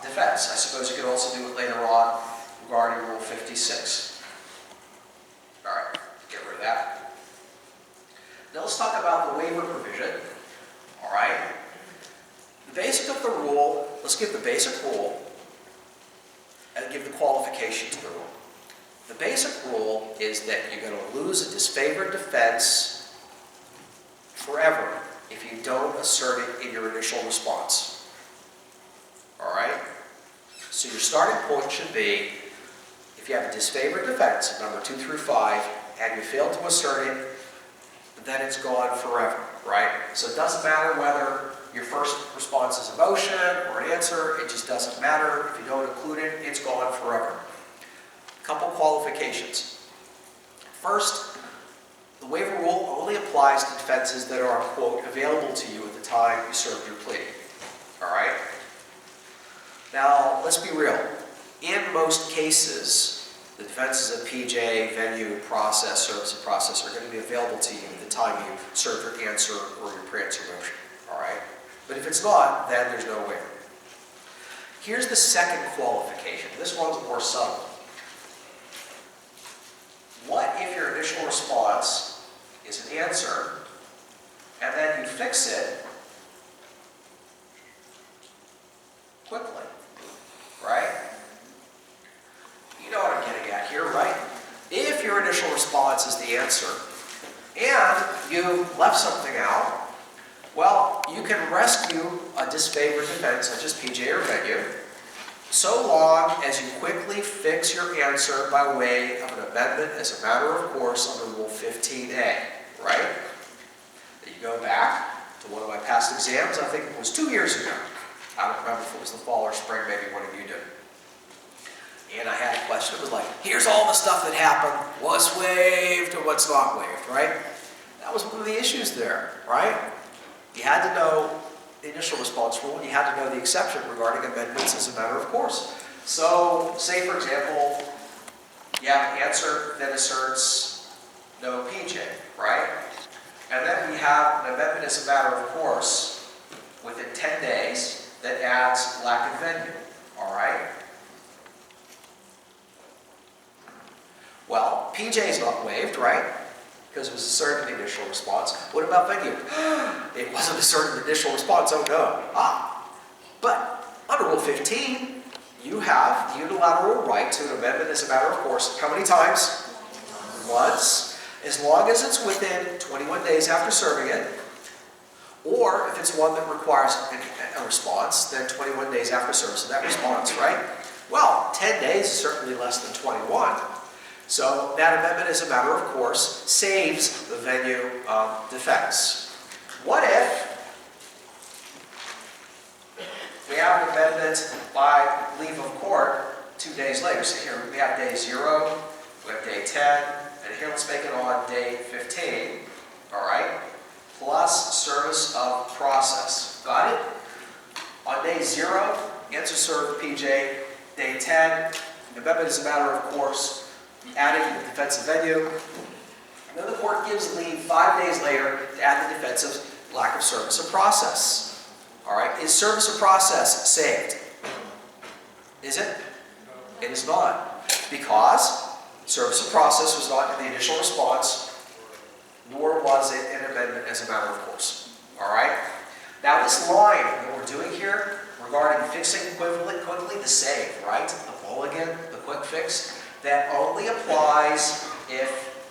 defense. I suppose you could also do it later on regarding Rule 56. All right, get rid of that. Now let's talk about the waiver provision. All right. The basic of the rule, let's give the basic rule and give the qualification to the rule. The basic rule is that you're going to lose a disfavored defense forever if you don't assert it in your initial response. All right? So your starting point should be, if you have a disfavored defense, number 2 through 5, and you fail to assert it, then it's gone forever, right? So it doesn't matter whether your first response is a motion or an answer, it just doesn't matter. If you don't include it, it's gone forever. A couple qualifications. First, the waiver rule only applies to defenses that are, quote, available to you at the time you served your plea. All right? Now, let's be real. In most cases, the defenses of PJ, venue, process, service of process are going to be available to you at the time you serve your answer or your pre-answer motion. All right? But if it's not, then there's no waiver. Here's the second qualification. This one's more subtle. What if your initial response is an answer, and then you fix it quickly, right? You know what I'm getting at here, right? If your initial response is the answer, and you left something out, well, you can rescue a disfavored defense, such as PJ or venue, so long as you quickly fix your answer by way of an amendment as a matter of course under Rule 15a, right? You go back to one of my past exams, I think it was 2 years ago. I don't remember if it was the fall or spring, maybe one of you did. And I had a question, it was like, here's all the stuff that happened, what's waived or what's not waived, right? That was one of the issues there, right? You had to know the initial response rule, and you had to know the exception regarding amendments as a matter of course. So, say for example, you have an answer that asserts no PJ, right? And then we have an amendment as a matter of course within 10 days that adds lack of venue, all right? Well, PJ is not waived, right? Because it was asserted in the initial response. What about venue? It wasn't asserted in the initial response, oh no. But under Rule 15, you have the unilateral right to an amendment as a matter of course. How many times? Once. As long as it's within 21 days after serving it, or if it's one that requires a response, then 21 days after service of that response, right? Well, 10 days is certainly less than 21. So that amendment as a matter of course saves the venue defense. What if we have an amendment by leave of court 2 days later? So here we have day 0, we have day 10, and here let's make it on day 15, all right? Plus service of process. Got it? On day 0, answer served PJ. Day 10, the amendment is a matter of course, adding the defensive venue. And then the court gives leave 5 days later to add the defensive lack of service of process. All right, is service of process saved? Is it? It is not. Because service of process was not in the initial response, nor was it an amendment as a matter of course. All right? Now this line that we're doing here regarding fixing quickly, the save, right? The mulligan, the quick fix, that only applies if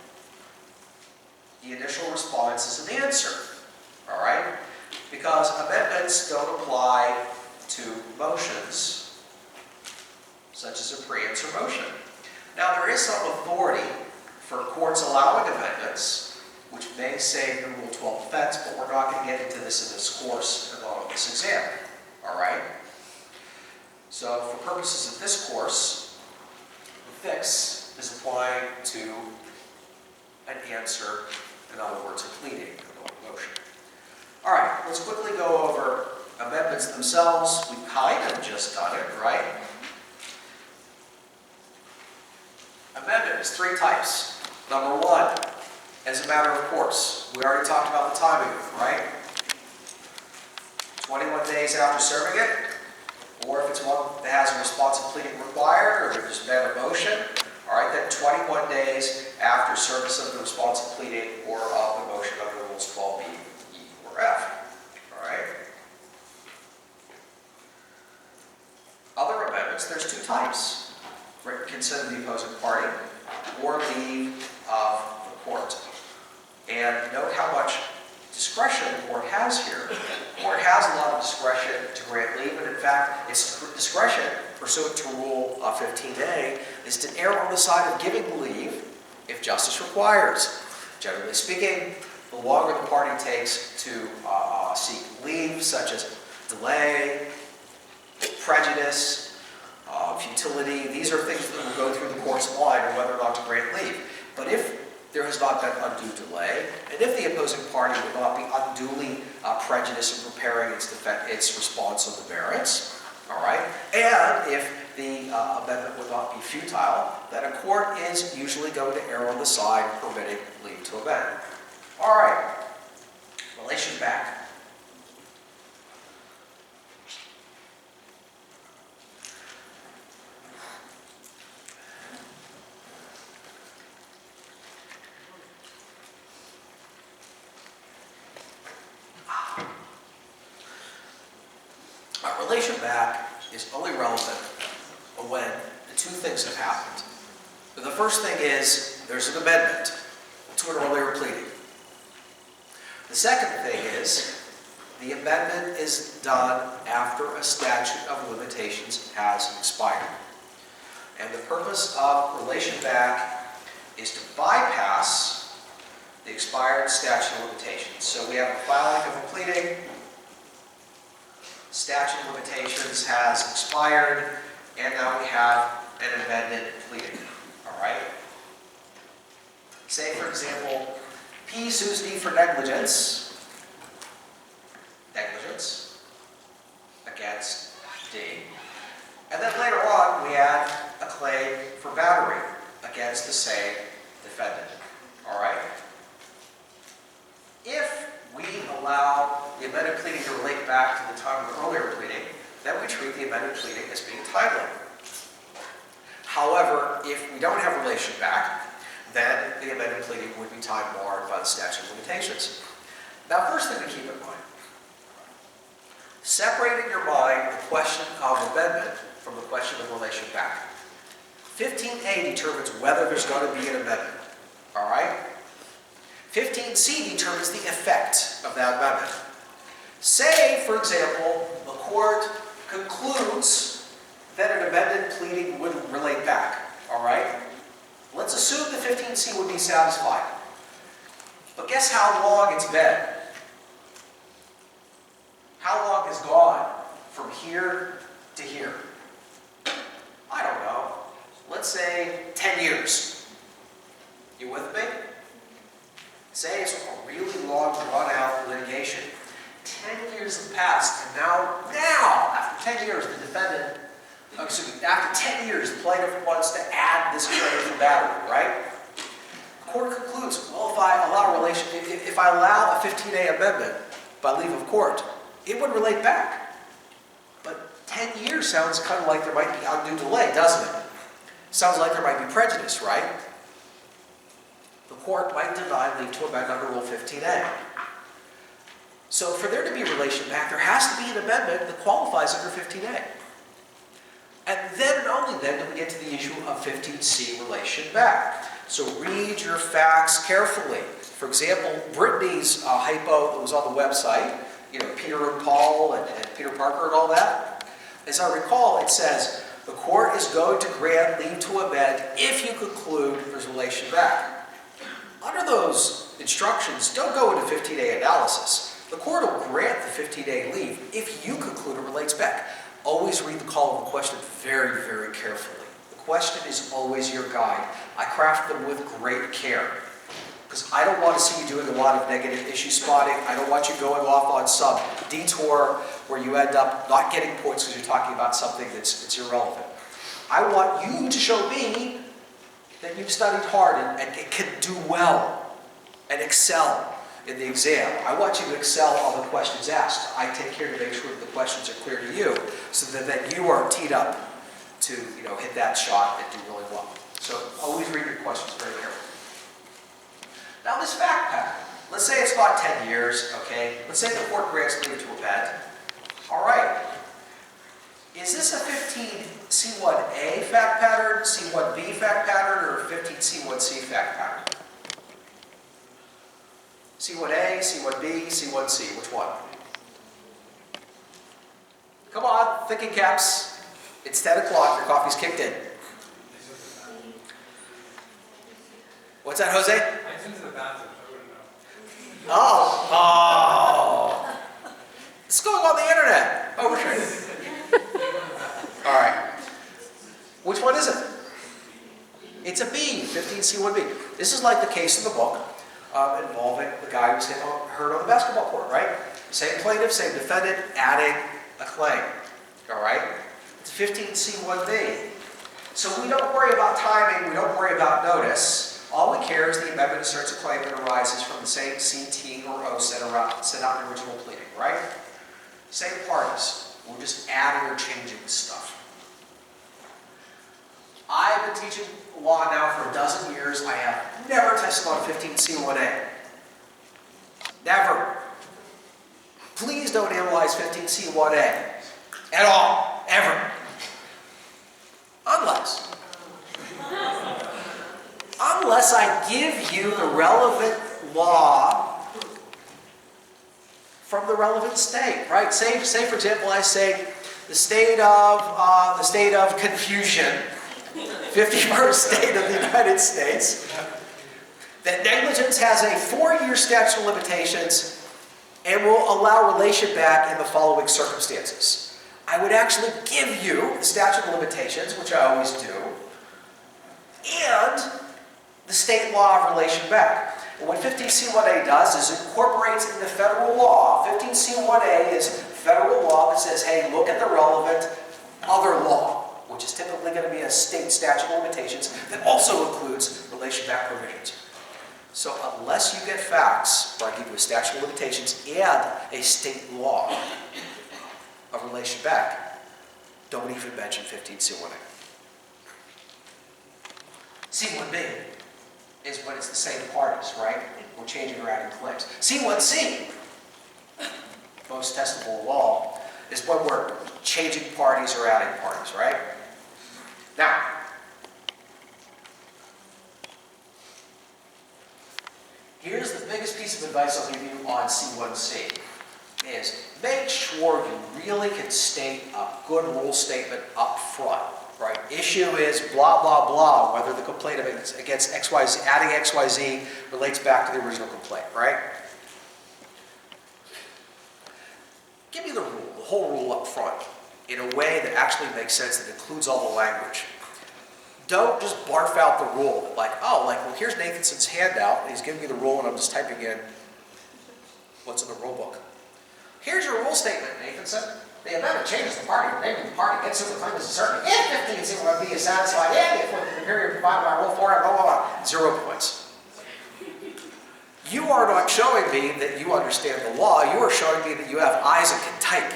the initial response is an answer, all right? Because amendments don't apply to motions, such as a pre-answer motion. Now, there is some authority for courts allowing amendments, which may save the Rule 12 defense, but we're not going to get into this in this course and on this exam, all right? So, for purposes of this course, fix is applying to an answer, in other words, a pleading, a motion. All right, let's quickly go over amendments themselves. We've kind of just done it, right? Amendment is 3 types. Number 1, as a matter of course. We already talked about the timing, right? 21 days after serving it, or if it's one that has a responsive pleading required, or if there's been a motion, all right, then 21 days after service of the responsive pleading or of the motion under Rules 12b, e, or f, all right? Other amendments, there's 2 types. Written consent of the opposing party or leave of the court. And note how much discretion the court has here. The court has a lot of discretion to grant leave, and in fact, its discretion, pursuant to Rule 15A, is to err on the side of giving leave if justice requires. Generally speaking, the longer the party takes to seek leave, such as delay, prejudice, futility, these are things that will go through the court's mind on whether or not to grant leave. But if there has not been undue delay, and if the opposing party would not be unduly prejudiced in preparing its response on the merits, all right, and if the amendment would not be futile, then a court is usually going to err on the side of permitting leave to amend. All right, relation back. Relation back is only relevant when two things have happened. The first thing is there's an amendment to an earlier pleading. The second thing is the amendment is done after a statute of limitations has expired. And the purpose of relation back is to bypass the expired statute of limitations. So we have a filing of a pleading. Statute of limitations has expired, and now we have an amended pleading. All right? Say, for example, P sues D for negligence against D. And then later on, we add a claim for battery against the same defendant. All right? If we allow the amended pleading to relate back to the time of the earlier pleading, then we treat the amended pleading as being timely. However, if we don't have relation back, then the amended pleading would be time barred by the statute of limitations. Now, first thing to keep in mind, separate in your mind the question of amendment from the question of relation back. 15A determines whether there's going to be an amendment. All right? 15C determines the effect of that amendment. Say, for example, the court concludes that an amended pleading would relate back. All right? Let's assume that 15C would be satisfied. But guess how long it's been? How long has gone from here to here? I don't know. Let's say 10 years. You with me? Say it's a really long, drawn-out litigation. 10 years have passed, and now, after 10 years, the defendant, after 10 years, the plaintiff wants to add this claim for battery, right? The court concludes, well, if I allow a 15A amendment by leave of court, it would relate back. But 10 years sounds kind of like there might be undue delay, doesn't it? Sounds like there might be prejudice, right? The court might deny leave to amend under Rule 15A. So for there to be relation back, there has to be an amendment that qualifies under 15A. And then and only then do we get to the issue of 15C relation back. So read your facts carefully. For example, Brittany's hypo that was on the website, Peter and Paul and Peter Parker and all that. As I recall, it says, the court is going to grant leave to amend if you conclude there's relation back. Under those instructions, don't go into 15A analysis. The court will grant the 15A leave if you conclude it relates back. Always read the call of the question very, very carefully. The question is always your guide. I craft them with great care because I don't want to see you doing a lot of negative issue spotting. I don't want you going off on some detour where you end up not getting points because you're talking about something that's irrelevant. I want you to show me that you've studied hard and can do well and excel in the exam. I want you to excel on the questions asked. I take care to make sure that the questions are clear to you so that you are teed up to hit that shot and do really well. So always read your questions very carefully. Now this fact pattern, let's say it's about 10 years, okay? Let's say the court grants leave to amend. All right. Is this a 15C1A fact pattern, C1B fact pattern, or 15C1C fact pattern? C1A, C1B, C1C, which one? Come on, thinking caps. It's 10 o'clock, your coffee's kicked in. What's that, Jose? I've been to the bathroom, I wouldn't know. Oh. It's going on the internet. Oh, we're sure. All right. Which one is it? It's a B, 15C1B. This is like the case in the book involving the guy who's hurt on the basketball court, right? Same plaintiff, same defendant, adding a claim. All right? It's 15C1B. So we don't worry about timing, we don't worry about notice. All we care is the amendment asserts a claim that arises from the same C, T, or O set out in the original pleading, right? Same parties. We're just adding or changing stuff. I've been teaching law now for a dozen years. I have never tested on 15C1A. Never. Please don't analyze 15C1A at all, ever. Unless I give you the relevant law from the relevant state, right? Say for example, I say the state of confusion, 51st state of the United States, that negligence has a 4-year statute of limitations and will allow relation back in the following circumstances. I would actually give you the statute of limitations, which I always do, and the state law of relation back. And what 15C1A does is incorporates into federal law. 15C1A is federal law that says, hey, look at the relevant other law, which is typically going to be a state statute of limitations that also includes relation back provisions. So unless you get facts where I give you a statute of limitations and a state law of relation back, don't even mention 15C1A. C1B is when it's the same parties, right? We're changing or adding claims. C1C, most testable law, is when we're changing parties or adding parties, right? Now, here's the biggest piece of advice I'll give you on C1C, is make sure you really can state a good rule statement up front. Right? Issue is blah, blah, blah, whether the complaint against XYZ, adding XYZ relates back to the original complaint, right? Give me the rule, the whole rule up front, in a way that actually makes sense, that includes all the language. Don't just barf out the rule, well, here's Nathenson's handout, and he's giving me the rule, and I'm just typing in what's in the rule book. Here's your rule statement, Nathenson. The amendment changes the party, the name of the party, gets to the claim as asserted. If 15C1B is satisfied, and if within the period provided by Rule 4, blah, blah, blah. 0 points. You are not showing me that you understand the law. You are showing me that you have eyes and can type.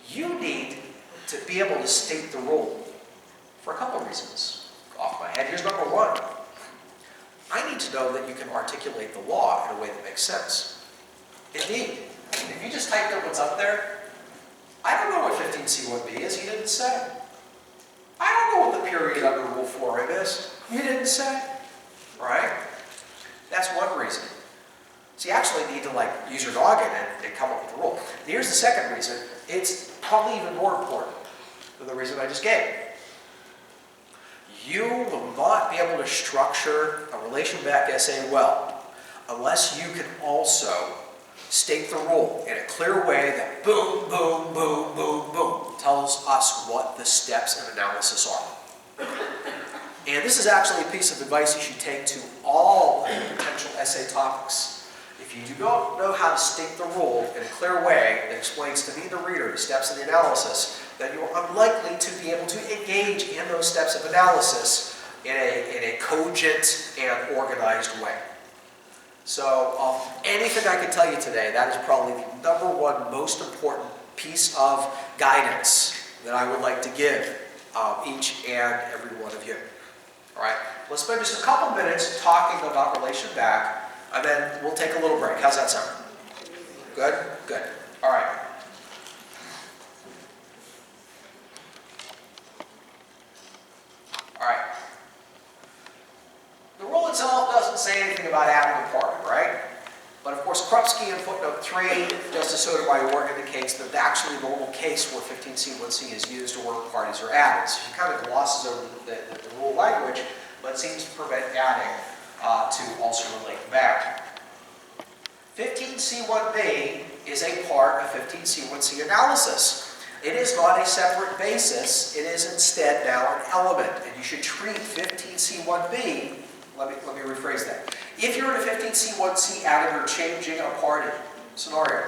You need to be able to state the rule for a couple of reasons. Off my head, here's number one. I need to know that you can articulate the law in a way that makes sense. Indeed. If you just typed in what's up there, I don't know what 15C1B is, he didn't say. I don't know what the period under Rule 4 is, he didn't say. Right? That's one reason. So you actually need to use your noggin and come up with a rule. And here's the second reason. It's probably even more important than the reason I just gave. You will not be able to structure a relation back essay well unless you can also state the rule in a clear way that boom, boom, boom, boom, boom tells us what the steps of analysis are. And this is actually a piece of advice you should take to all potential essay topics. If you do not know how to state the rule in a clear way that explains to me, the reader, the steps of the analysis, then you are unlikely to be able to engage in those steps of analysis in a cogent and organized way. So, anything I can tell you today, that is probably the number one most important piece of guidance that I would like to give each and every one of you. All right, let's spend just a couple minutes talking about relation back, and then we'll take a little break. How's that sound? Good? Good. All right. All right. The rule itself doesn't say anything about adding a party. Erie, Justice Sotomayor indicates that the actually normal case where 15C1C is used or where parties are added. So she kind of glosses over the rule language, but seems to prevent adding to also relate back. 15C1B is a part of 15C1C analysis. It is not a separate basis. It is instead now an element, and you should treat 15C1B. Let me rephrase that. If you're in a 15C1C added or changing a party scenario,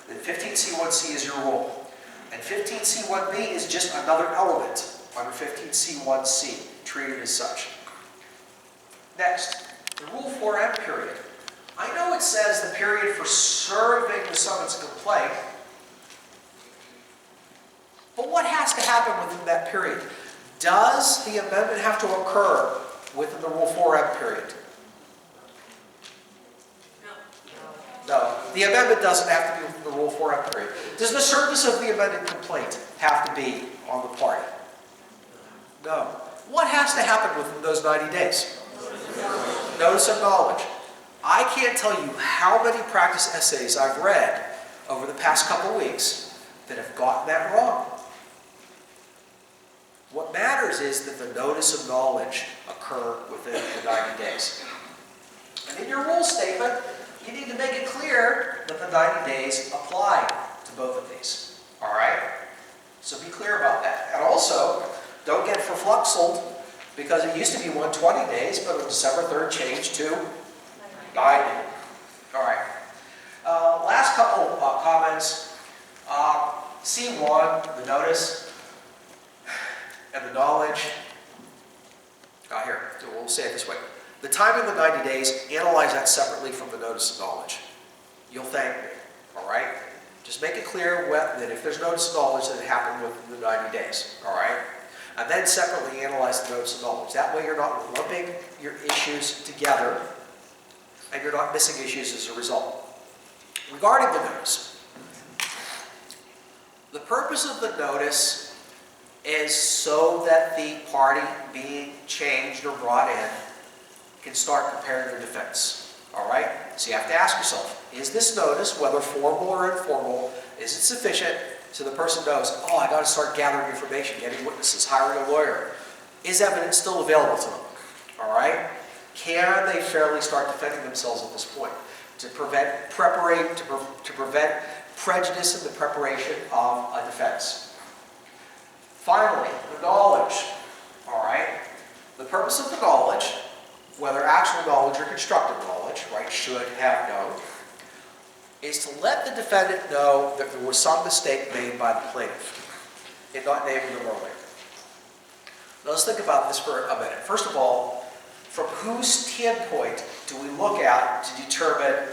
then 15C1C is your rule. And 15C1B is just another element under 15C1C, treated as such. Next, the Rule 4M period. I know it says the period for serving the summons and complaint, but what has to happen within that period? Does the amendment have to occur within the Rule 4M period? No. The amendment doesn't have to be within the Rule 4M period. Does the service of the amended complaint have to be on the party? No. What has to happen within those 90 days? Notice of knowledge. I can't tell you how many practice essays I've read over the past couple weeks that have gotten that wrong. What matters is that the notice of knowledge occur within the 90 days. And in your rule statement, you need to make it clear that the 90 days apply to both of these. All right? So be clear about that. And also, don't get verfluxled, because it used to be 120 days, but on December 3rd changed to 90. All right. Last couple comments. C1, the notice and the knowledge. Here, we'll say it this way. The time in the 90 days, analyze that separately from the notice of knowledge. You'll thank me. All right? Just make it clear that if there's notice of knowledge, that it happened within the 90 days. All right? And then separately analyze the notice of knowledge. That way you're not lumping your issues together and you're not missing issues as a result. Regarding the notice, the purpose of the notice is so that the party being changed or brought in can start preparing their defense. All right? So you have to ask yourself, is this notice, whether formal or informal, is it sufficient so the person knows, oh, I got to start gathering information, getting witnesses, hiring a lawyer. Is evidence still available to them? All right? Can they fairly start defending themselves at this point to prevent prejudice in the preparation of a defense? Finally, the knowledge. All right? The purpose of the knowledge, whether actual knowledge or constructive knowledge, right, should have known, is to let the defendant know that there was some mistake made by the plaintiff in not naming them earlier. Now let's think about this for a minute. First of all, from whose standpoint do we look at to determine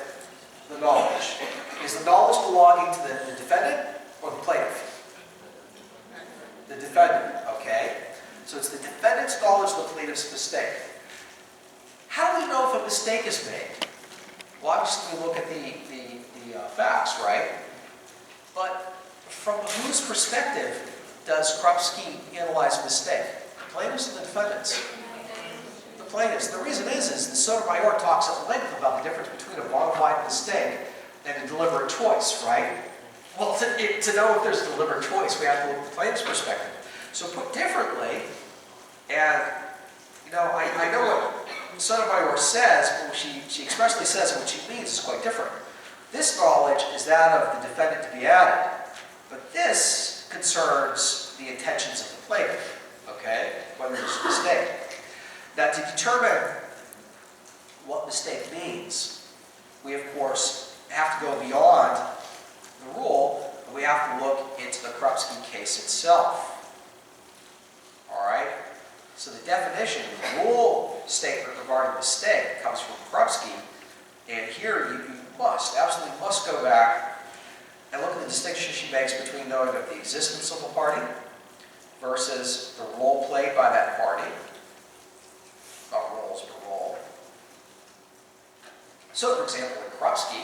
the knowledge? Is the knowledge belonging to the defendant or the plaintiff? The defendant, okay? So it's the defendant's knowledge of the plaintiff's mistake. How do we know if a mistake is made? Well, obviously we look at the facts, right? But from whose perspective does Krupski analyze mistake? The plaintiffs or the defendants? The plaintiffs. The reason is the Sotomayor talks at length about the difference between a bona fide mistake and a deliberate choice, right? Well, to know if there's a deliberate choice, we have to look at the plaintiff's perspective. So put differently, and I know what Sotomayor says, but she expressly says what she means is quite different. This knowledge is that of the defendant to be added, but this concerns the intentions of the plaintiff, okay, whether there's a mistake. Now, to determine what mistake means, we, of course, have to go beyond the rule, and we have to look into the Krupski case itself. All right? So the definition, the rule statement regarding mistake comes from Krupski, and here you absolutely must go back and look at the distinction she makes between knowing of the existence of a party versus the role played by that party. Not roles, but role. So, for example, in Krupski,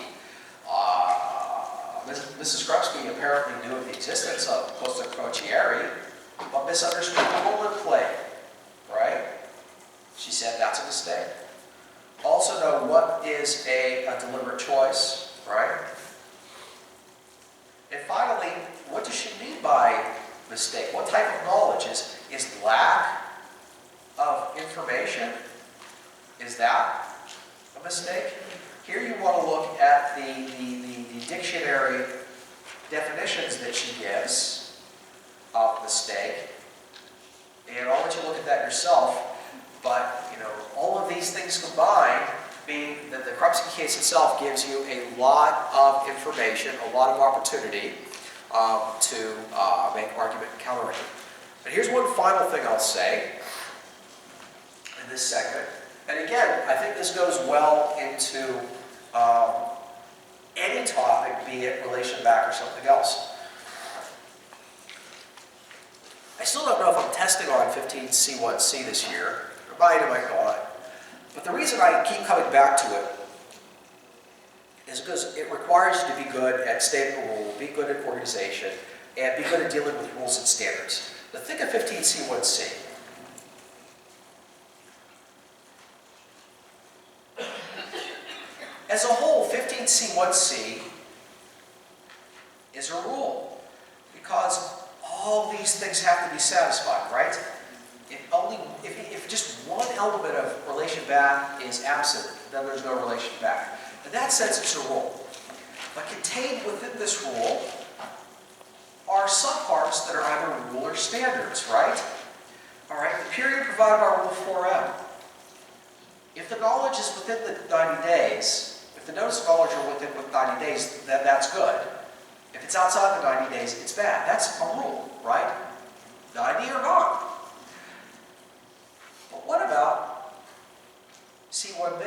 Mrs. Krupski apparently knew of the existence of Costa Erie, but misunderstood the role it played. Right? She said that's a mistake. Also know what is a deliberate choice, right? mistake? What type of knowledge? Is lack of information? Is that a mistake? Here you want to look at the dictionary definitions that she gives of mistake. And I'll let you look at that yourself. But, you know, all of these things combined mean that the Krupski case itself gives you a lot of information, a lot of opportunity to make argument and counter-argument. But here's one final thing I'll say in this segment. And again, I think this goes well into any topic, be it relation back or something else. I still don't know if I'm testing on 15C1C this year. I might not. But the reason I keep coming back to it is because it requires you to be good at stating a rule, be good at organization, and be good at dealing with rules and standards. Now think of 15C1C. As a whole, 15C1C is a rule because all these things have to be satisfied, right? If just one element of relation back is absent, then there's no relation back. In that sense, it's a rule. But contained within this rule are subparts that are either rule or standards, right? All right, the period provided by Rule 4M. If the knowledge is within the 90 days, if the notice of knowledge are within 90 days, then that's good. If it's outside the 90 days, it's bad. That's a rule, right? 90 or not. But what about C1B?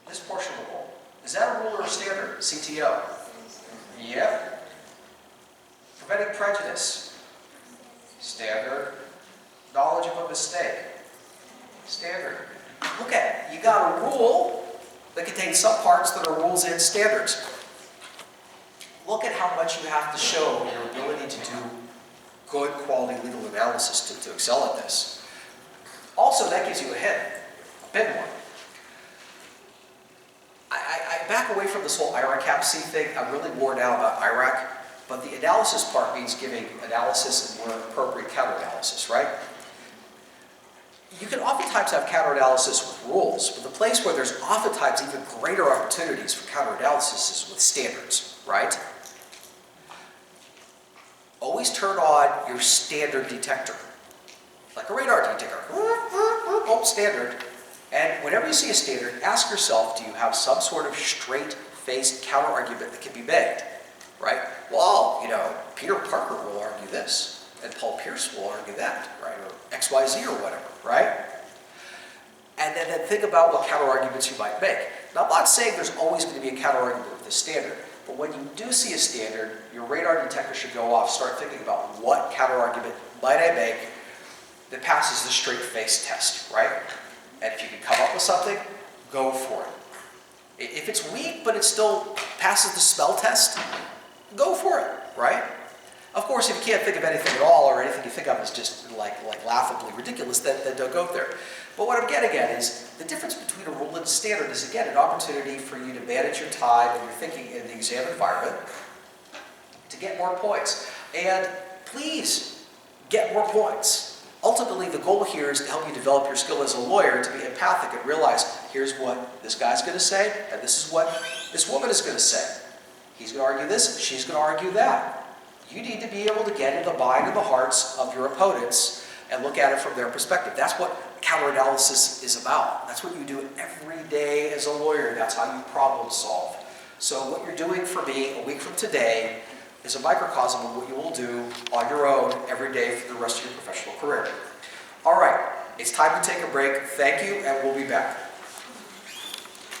This portion of the rule. Is that a rule or a standard? CTO? Yep. Preventing prejudice. Standard. Knowledge of a mistake. Standard. Look at it. You got a rule that contains subparts that are rules and standards. Look at how much you have to show your ability to do good quality legal analysis to excel at this. Also, that gives you a hint, a big one. I back away from this whole IRAC-CAPC thing. I'm really worn out about IRAC, but the analysis part means giving analysis and where appropriate counter-analysis, right? You can oftentimes have counter-analysis with rules, but the place where there's oftentimes even greater opportunities for counter-analysis is with standards, right? Always turn on your standard detector, like a radar detector. Oh, standard. And whenever you see a standard, ask yourself, do you have some sort of straight-faced counter-argument that can be made, right? Well, you know, Peter Parker will argue this, and Paul Pierce will argue that, right? Or XYZ or whatever, right? And then think about what counter-arguments you might make. Now, I'm not saying there's always going to be a counter-argument with this standard, but when you do see a standard, your radar detector should go off. Start thinking about what counter-argument might I make that passes the straight-face test, right? And if you can come up with something, go for it. If it's weak, but it still passes the smell test, go for it, right? Of course, if you can't think of anything at all, or anything you think of is just like laughably ridiculous, then don't go there. But what I'm getting at is the difference between a rule and a standard is, again, an opportunity for you to manage your time and your thinking in the exam environment to get more points. And please get more points. Ultimately, the goal here is to help you develop your skill as a lawyer to be empathic and realize, here's what this guy's going to say, and this is what this woman is going to say. He's going to argue this, she's going to argue that. You need to be able to get in the mind and the hearts of your opponents and look at it from their perspective. That's what counter-analysis is about. That's what you do every day as a lawyer. That's how you problem solve. So what you're doing for me a week from today is a microcosm of what you will do on your own every day for the rest of your professional career. All right, it's time to take a break. Thank you, and we'll be back.